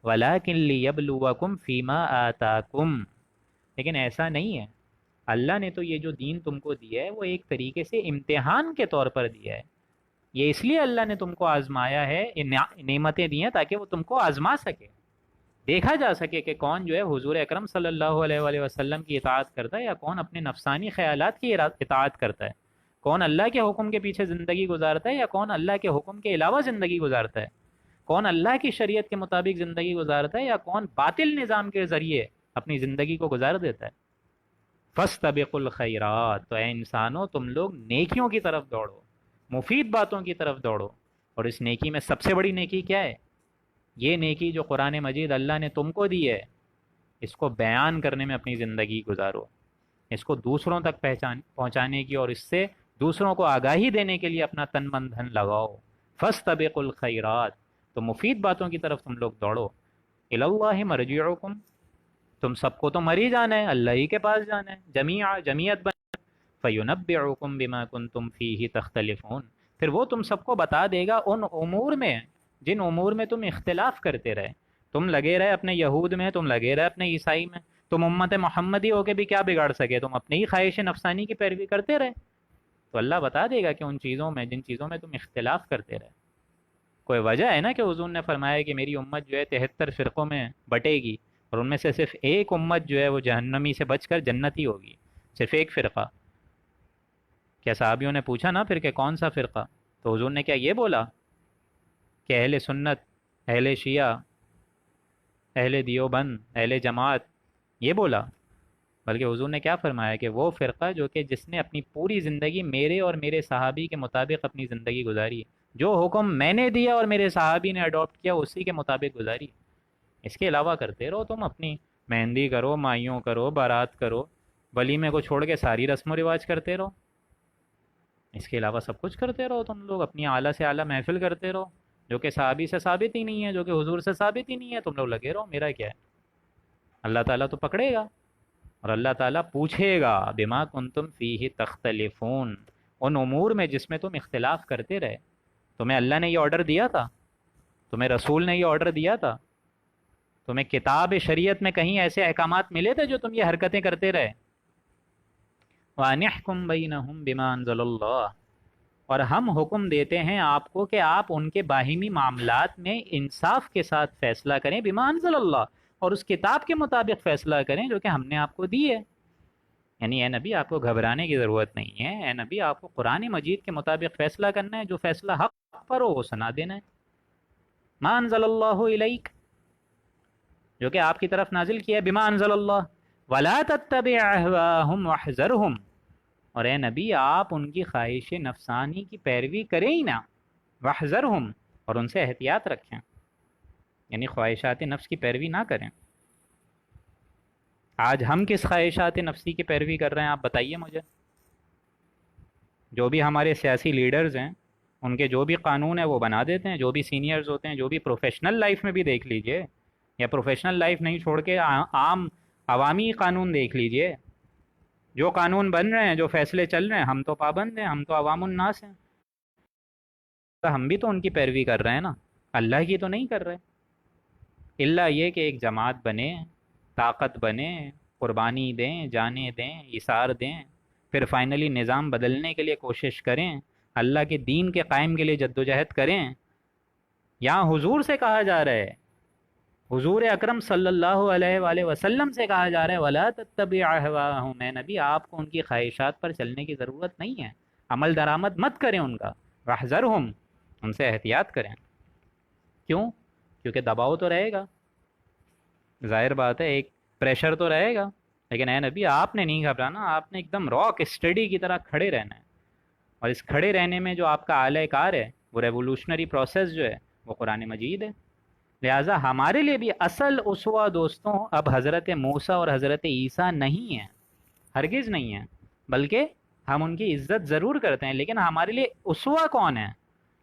وَلَٰكِن لِّيَبْلُوَكُمْ فِيمَا آتَاكُمْ، لیکن ایسا نہیں ہے۔ اللہ نے تو یہ جو دین تم کو دیا ہے وہ ایک طریقے سے امتحان کے طور پر دیا ہے۔ یہ اس لیے اللہ نے تم کو آزمایا ہے، نعمتیں دی ہیں تاکہ وہ تم کو آزما سکے، دیکھا جا سکے کہ کون جو ہے حضور اکرم صلی اللہ علیہ وآلہ وسلم کی اطاعت کرتا ہے یا کون اپنے نفسانی خیالات کی اطاعت کرتا ہے، کون اللہ کے حکم کے پیچھے زندگی گزارتا ہے یا کون اللہ کے حکم کے علاوہ زندگی گزارتا ہے، کون اللہ کی شریعت کے مطابق زندگی گزارتا ہے یا کون باطل نظام کے ذریعے اپنی زندگی کو گزار دیتا ہے۔ فاستبقوا الخیرات، تو اے انسانوں تم لوگ نیکیوں کی طرف دوڑو، مفید باتوں کی طرف دوڑو، اور اس نیکی میں سب سے بڑی نیکی کیا ہے؟ یہ نیکی جو قرآن مجید اللہ نے تم کو دی ہے، اس کو بیان کرنے میں اپنی زندگی گزارو، اس کو دوسروں تک پہنچانے کی اور اس سے دوسروں کو آگاہی دینے کے لیے اپنا تن من دھن لگاؤ۔ فاستبقوا الخیرات، تو مفید باتوں کی طرف تم لوگ دوڑو۔ الی اللہ مرجعکم، تم سب کو تو مر ہی جانا ہے، اللہ ہی کے پاس جانا ہے، جمعیت بن۔ فَيُنَبِّعُكُم بِمَا كُنتُمْ فِيهِ تَخْتَلِفُونَ، پھر وہ تم سب کو بتا دے گا ان امور میں جن امور میں تم اختلاف کرتے رہے، تم لگے رہے اپنے یہود میں، تم لگے رہے اپنے عیسائی میں، تم امت محمدی ہو کے بھی کیا بگاڑ سکے، تم اپنی ہی خواہش نفسانی کی پیروی کرتے رہے، تو اللہ بتا دے گا کہ ان چیزوں میں جن چیزوں میں تم اختلاف کرتے رہے، کوئی وجہ ہے نا کہ حضور نے فرمایا کہ میری امت جو ہے 73 فرقوں میں بٹے گی اور ان میں سے صرف ایک امت جو ہے وہ جہنمی سے بچ کر جنتی ہوگی، صرف ایک فرقہ۔ کیا صحابیوں نے پوچھا نا پھر کہ کون سا فرقہ، تو حضور نے کیا یہ بولا کہ اہل سنت، اہل شیعہ، اہل دیوبند، اہل جماعت، یہ بولا؟ بلکہ حضور نے کیا فرمایا کہ وہ فرقہ جو کہ جس نے اپنی پوری زندگی میرے اور میرے صحابی کے مطابق اپنی زندگی گزاری، جو حکم میں نے دیا اور میرے صحابی نے اڈاپٹ کیا اسی کے مطابق گزاری، اس کے علاوہ کرتے رہو تم اپنی مہندی کرو، مائیوں کرو، بارات کرو، ولیمے کو چھوڑ کے ساری رسم و رواج کرتے رہو، اس کے علاوہ سب کچھ کرتے رہو تم لوگ، اپنی اعلیٰ سے اعلیٰ محفل کرتے رہو جو کہ صحابی سے ثابت ہی نہیں ہے، جو کہ حضور سے ثابت ہی نہیں ہے، تم لوگ لگے رہو، میرا کیا ہے؟ اللہ تعالیٰ تو پکڑے گا اور اللہ تعالیٰ پوچھے گا بما کنتم فیہ تختلفون، ان امور میں جس میں تم اختلاف کرتے رہے، تمہیں اللہ نے یہ آرڈر دیا تھا، تمہیں رسول نے یہ آرڈر دیا تھا، تمہیں کتاب شریعت میں کہیں ایسے احکامات ملے تھے جو تم یہ حرکتیں کرتے رہے؟ وَأَنِحْكُمْ بَيْنَهُمْ بِمَا أَنزَلَ اللَّهُ، اور ہم حکم دیتے ہیں آپ کو کہ آپ ان کے باہمی معاملات میں انصاف کے ساتھ فیصلہ کریں، بما انزل اللہ، اور اس کتاب کے مطابق فیصلہ کریں جو کہ ہم نے آپ کو دی ہے۔ یعنی اے نبی آپ کو گھبرانے کی ضرورت نہیں ہے، اے نبی آپ کو قرآن مجید کے مطابق فیصلہ کرنا ہے، جو فیصلہ حق پر ہو وہ سنا دینا ہے۔ ما انزل اللہ الیک، جو کہ آپ کی طرف نازل کیا ہے، بما انزل اللہ، ولا تتبع اہواءہم واحذرہم، اور اے نبی آپ ان کی خواہش نفسانی کی پیروی کریں ہی نہ، واحذرہم، اور ان سے احتیاط رکھیں، یعنی خواہشات نفس کی پیروی نہ کریں۔ آج ہم کس خواہشات نفسی کی پیروی کر رہے ہیں آپ بتائیے مجھے؟ جو بھی ہمارے سیاسی لیڈرز ہیں ان کے جو بھی قانون ہے وہ بنا دیتے ہیں، جو بھی سینئرز ہوتے ہیں، جو بھی پروفیشنل لائف میں بھی دیکھ لیجئے، یا پروفیشنل لائف نہیں چھوڑ کے عام عوامی قانون دیکھ لیجئے، جو قانون بن رہے ہیں، جو فیصلے چل رہے ہیں، ہم تو پابند ہیں، ہم تو عوام الناس ہیں، تو ہم بھی تو ان کی پیروی کر رہے ہیں نا، اللہ کی تو نہیں کر رہے۔ اللہ یہ کہ ایک جماعت بنے، طاقت بنے، قربانی دیں، جانیں دیں، ایثار دیں، پھر فائنلی نظام بدلنے کے لیے کوشش کریں، اللہ کے دین کے قائم کے لیے جدوجہد کریں۔ یہاں حضور سے کہا جا رہا ہے، حضور اکرم صلی اللہ علیہ وآلہ وسلم سے کہا جا رہا ہے وَلَا تَتَّبِعْ أَهْوَاءَهُمْ، اے نبی آپ کو ان کی خواہشات پر چلنے کی ضرورت نہیں ہے، عمل درآمد مت کریں ان کا، واحذرہم، ان سے احتیاط کریں. کیوں؟ کیونکہ دباؤ تو رہے گا، ظاہر بات ہے ایک پریشر تو رہے گا، لیکن اے نبی آپ نے نہیں گھبرانا، آپ نے ایک دم راک اسٹڈی کی طرح کھڑے رہنا ہے. اور اس کھڑے رہنے میں جو آپ کا اعلی کار ہے، وہ ریولوشنری پروسیس جو ہے وہ قرآن مجید ہے. لہٰذا ہمارے لیے بھی اصل اسوہ دوستوں اب حضرت موسیٰ اور حضرت عیسیٰ نہیں ہیں، ہرگز نہیں ہیں، بلکہ ہم ان کی عزت ضرور کرتے ہیں، لیکن ہمارے لیے اسوہ کون ہے؟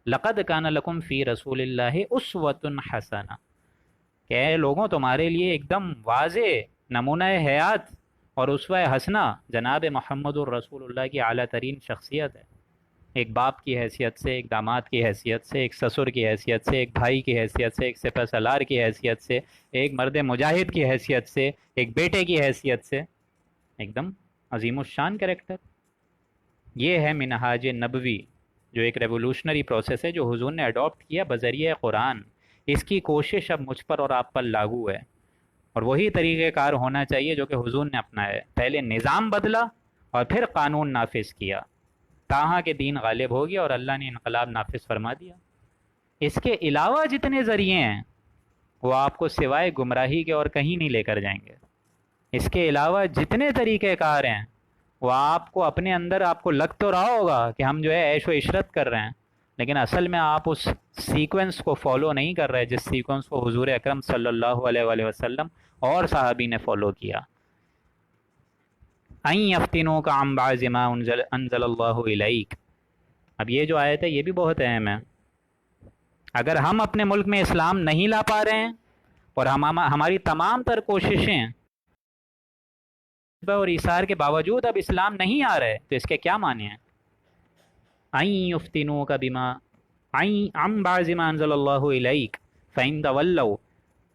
لقد کان لکم فی رسول اللہ اسوۃ حسنہ، کہ اے لوگوں تمہارے لیے ایک دم واضح نمونہ حیات اور اسوہ حسنہ جناب محمد الرسول اللہ کی اعلیٰ ترین شخصیت ہے. ایک باپ کی حیثیت سے، ایک داماد کی حیثیت سے، ایک سسر کی حیثیت سے، ایک بھائی کی حیثیت سے، ایک سپہ سالار کی حیثیت سے، ایک مرد مجاہد کی حیثیت سے، ایک بیٹے کی حیثیت سے، ایک دم عظیم الشان کریکٹر. یہ ہے منہاج نبوی، جو ایک ریولوشنری پروسیس ہے جو حضور نے اڈاپٹ کیا بذریعہ قرآن. اس کی کوشش اب مجھ پر اور آپ پر لاگو ہے، اور وہی طریقہ کار ہونا چاہیے جو کہ حضور نے اپنایا ہے. پہلے نظام بدلا اور پھر قانون نافذ کیا، تاہا کہ دین غالب ہو گیا اور اللہ نے انقلاب نافذ فرما دیا. اس کے علاوہ جتنے ذریعے ہیں وہ آپ کو سوائے گمراہی کے اور کہیں نہیں لے کر جائیں گے. اس کے علاوہ جتنے طریقہ کار ہیں وہ آپ کو اپنے اندر، آپ کو لگ تو رہا ہوگا کہ ہم جو ہے عیش و عشرت کر رہے ہیں، لیکن اصل میں آپ اس سیکوینس کو فالو نہیں کر رہے جس سیکوینس کو حضور اکرم صلی اللہ علیہ وآلہ وسلم اور صحابی نے فالو کیا. اَن یفتنوک عن بعض ما انزل اللہ الیک. اب یہ جو آیت ہے یہ بھی بہت اہم ہے. اگر ہم اپنے ملک میں اسلام نہیں لا پا رہے ہیں اور ہماری تمام تر کوششیں اور ایثار کے باوجود اب اسلام نہیں آ رہے، تو اس کے کیا معنی ہیں؟ اَن یفتنوک بما عن بعض ما انزل اللہ الیک فإن تولوا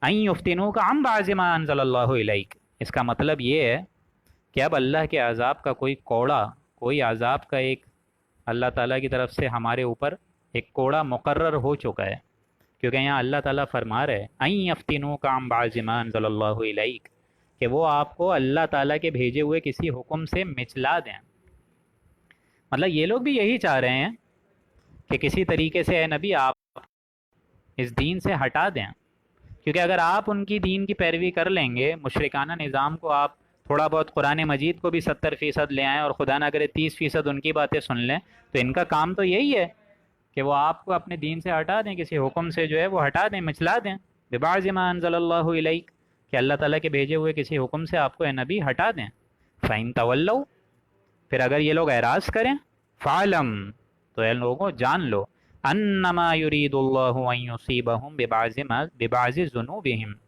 اَن یفتنوک عن بعض ما انزل اللہ الیک. اس کا مطلب یہ ہے کہ اب اللہ کے عذاب کا کوئی کوڑا، کوئی عذاب کا ایک اللہ تعالیٰ کی طرف سے ہمارے اوپر ایک کوڑا مقرر ہو چکا ہے. کیونکہ یہاں اللہ تعالیٰ فرما رہے اَن یفتنوک عن بعض ما انزل اللہ الیک، کہ وہ آپ کو اللہ تعالیٰ کے بھیجے ہوئے کسی حکم سے مچلا دیں. مطلب یہ لوگ بھی یہی چاہ رہے ہیں کہ کسی طریقے سے اے نبی آپ اس دین سے ہٹا دیں، کیونکہ اگر آپ ان کی دین کی پیروی کر لیں گے، مشرکانہ نظام کو آپ تھوڑا بہت قرآن مجید کو بھی 70% لے آئیں اور خدا نہ کرے 30% ان کی باتیں سن لیں، تو ان کا کام تو یہی ہے کہ وہ آپ کو اپنے دین سے ہٹا دیں، کسی حکم سے جو ہے وہ ہٹا دیں، مچلا دیں. ببعض ما انزل اللہ الیک، کہ اللہ تعالیٰ کے بھیجے ہوئے کسی حکم سے آپ کو اے نبی ہٹا دیں. فَإِن تَوَلَّوْا، پھر اگر یہ لوگ اعراض کریں، فَعْلَمْ، تو اے لوگوں جان لو، أَنَّمَا يُرِيدُ اللَّهُ أَن يُصِيبَهُم بِبَعْضِ ذُنُوبِهِمْ،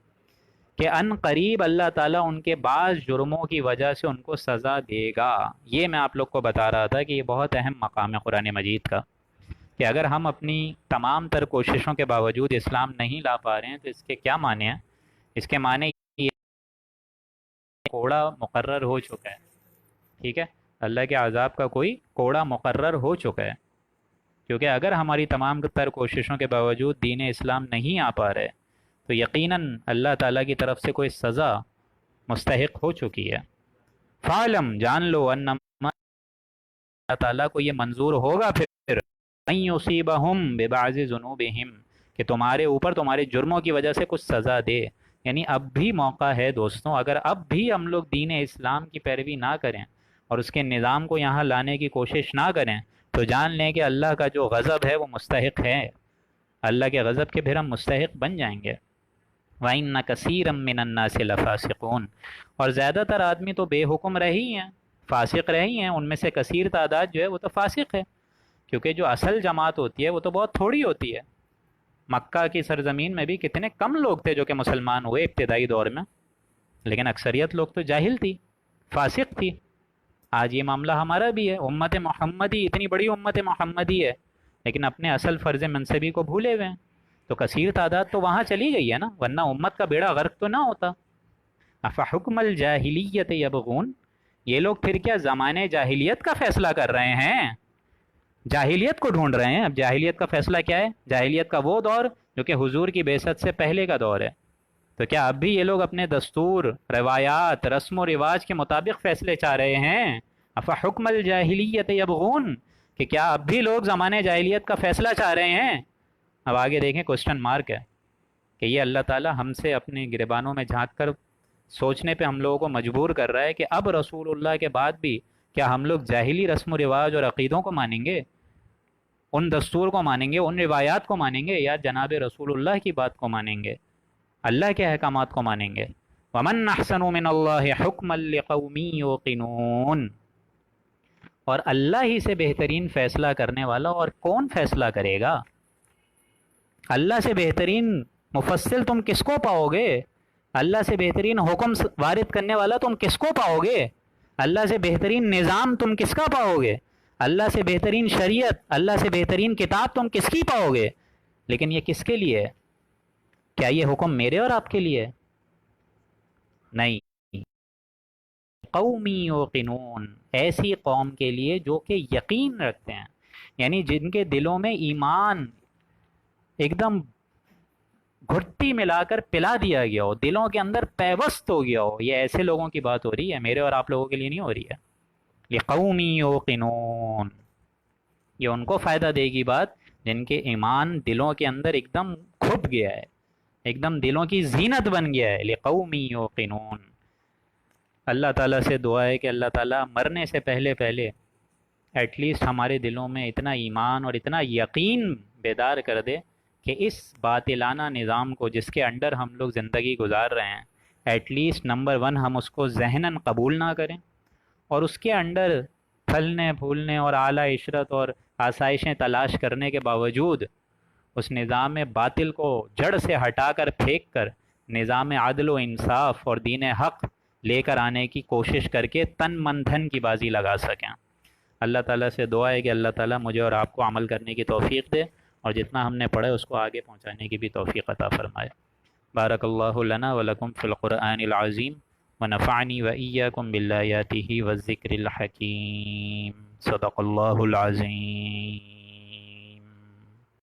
کہ ان قریب اللہ تعالیٰ ان کے بعض جرموں کی وجہ سے ان کو سزا دے گا. یہ میں آپ لوگ کو بتا رہا تھا کہ یہ بہت اہم مقام ہے قرآن مجید کا، کہ اگر ہم اپنی تمام تر کوششوں کے باوجود اسلام نہیں لا پا رہے ہیں تو اس کے کیا معنی ہیں؟ اس کے معنی یہ کوڑا مقرر ہو چکا ہے. ٹھیک ہے، اللہ کے عذاب کا کوئی کوڑا مقرر ہو چکا ہے، کیونکہ اگر ہماری تمام تر کوششوں کے باوجود دین اسلام نہیں آ پا رہے تو یقیناً اللہ تعالیٰ کی طرف سے کوئی سزا مستحق ہو چکی ہے. فعلم، جان لو، انما اللہ تعالیٰ کو یہ منظور ہوگا پھر ان یصیبہم ببعض ذنوبہم، کہ تمہارے اوپر تمہارے جرموں کی وجہ سے کچھ سزا دے. یعنی اب بھی موقع ہے دوستوں، اگر اب بھی ہم لوگ دین اسلام کی پیروی نہ کریں اور اس کے نظام کو یہاں لانے کی کوشش نہ کریں تو جان لیں کہ اللہ کا جو غضب ہے وہ مستحق ہے، اللہ کے غضب کے پھر ہم مستحق بن جائیں گے. وَإِنَّ كَثِيرًا مِّنَ النَّاسِ لَفَاسِقُونَ، اور زیادہ تر آدمی تو بے حکم رہی ہیں، فاسق رہی ہیں، ان میں سے کثیر تعداد جو ہے وہ تو فاسق ہے، کیونکہ جو اصل جماعت ہوتی ہے وہ تو بہت تھوڑی ہوتی ہے. مکہ کی سرزمین میں بھی کتنے کم لوگ تھے جو کہ مسلمان ہوئے ابتدائی دور میں، لیکن اکثریت لوگ تو جاہل تھی، فاسق تھی. آج یہ معاملہ ہمارا بھی ہے، امت محمدی اتنی بڑی امت محمدی ہے لیکن اپنے اصل فرض منصبی کو بھولے ہوئے ہیں. تو کثیر تعداد تو وہاں چلی گئی ہے نا، ورنہ امت کا بیڑا غرق تو نہ ہوتا. افحکم الجاہلیت یبغون، یہ لوگ پھر کیا زمانے جاہلیت کا فیصلہ کر رہے ہیں؟ جاہلیت کو ڈھونڈ رہے ہیں. اب جاہلیت کا فیصلہ کیا ہے؟ جاہلیت کا وہ دور جو کہ حضور کی بعثت سے پہلے کا دور ہے. تو کیا اب بھی یہ لوگ اپنے دستور، روایات، رسم و رواج کے مطابق فیصلے چاہ رہے ہیں؟ افحکم الجاہلیت یبغون، کہ کیا اب بھی لوگ زمانے جاہلیت کا فیصلہ چاہ رہے ہیں؟ اب آگے دیکھیں کوسچن مارک ہے کہ یہ اللہ تعالیٰ ہم سے اپنے گریبانوں میں جھانک کر سوچنے پہ ہم لوگوں کو مجبور کر رہا ہے کہ اب رسول اللہ کے بعد بھی کیا ہم لوگ جاہلی رسم و رواج اور عقیدوں کو مانیں گے، ان دستور کو مانیں گے، ان روایات کو مانیں گے، یا جناب رسول اللہ کی بات کو مانیں گے، اللہ کے احکامات کو مانیں گے؟ وَمَنْ أَحْسَنُ مِنَ اللَّهِ حُكْمًا لِقَوْمٍ يُوقِنُونَ، اور اللہ ہی سے بہترین فیصلہ کرنے والا اور کون فیصلہ کرے گا؟ اللہ سے بہترین مفصل تم کس کو پاؤ گے؟ اللہ سے بہترین حکم وارد کرنے والا تم کس کو پاؤ گے؟ اللہ سے بہترین نظام تم کس کا پاؤ گے؟ اللہ سے بہترین شریعت، اللہ سے بہترین کتاب تم کس کی پاؤ گے؟ لیکن یہ کس کے لیے ہے؟ کیا یہ حکم میرے اور آپ کے لیے؟ نہیں، قومی یوقنون، ایسی قوم کے لیے جو کہ یقین رکھتے ہیں، یعنی جن کے دلوں میں ایمان ایک دم گھٹی ملا کر پلا دیا گیا ہو، دلوں کے اندر پیوست ہو گیا ہو۔ یہ ایسے لوگوں کی بات ہو رہی ہے، میرے اور آپ لوگوں کے لیے نہیں ہو رہی ہے۔ یہ قومی یوقنون، یہ ان کو فائدہ دے گی بات جن کے ایمان دلوں کے اندر ایک دم گھٹ گیا ہے، ایک دم دلوں کی زینت بن گیا ہے۔ لقومی یوقنون، اللہ تعالیٰ سے دعا ہے کہ اللہ تعالیٰ مرنے سے پہلے پہلے ایٹ لیسٹ ہمارے دلوں میں اتنا ایمان اور اتنا یقین بیدار کر دے کہ اس باطلانہ نظام کو جس کے انڈر ہم لوگ زندگی گزار رہے ہیں، ایٹ لیسٹ نمبر 1 ہم اس کو ذہناً قبول نہ کریں، اور اس کے انڈر پھلنے پھولنے اور اعلیٰ عشرت اور آسائشیں تلاش کرنے کے باوجود اس نظام باطل کو جڑ سے ہٹا کر پھینک کر نظام عدل و انصاف اور دین حق لے کر آنے کی کوشش کر کے تن من دھن کی بازی لگا سکیں۔ اللہ تعالیٰ سے دعا ہے کہ اللہ تعالیٰ مجھے اور آپ کو عمل کرنے کی توفیق دے، اور جتنا ہم نے پڑھا ہے اس کو آگے پہنچانے کی بھی توفیق عطا فرمائے۔ بارک اللہ لنا ولکم فی القرآن العظیم ونفعنی وإیاکم بالآیاتہ والذکر الحکیم۔ صدق اللہ العظیم۔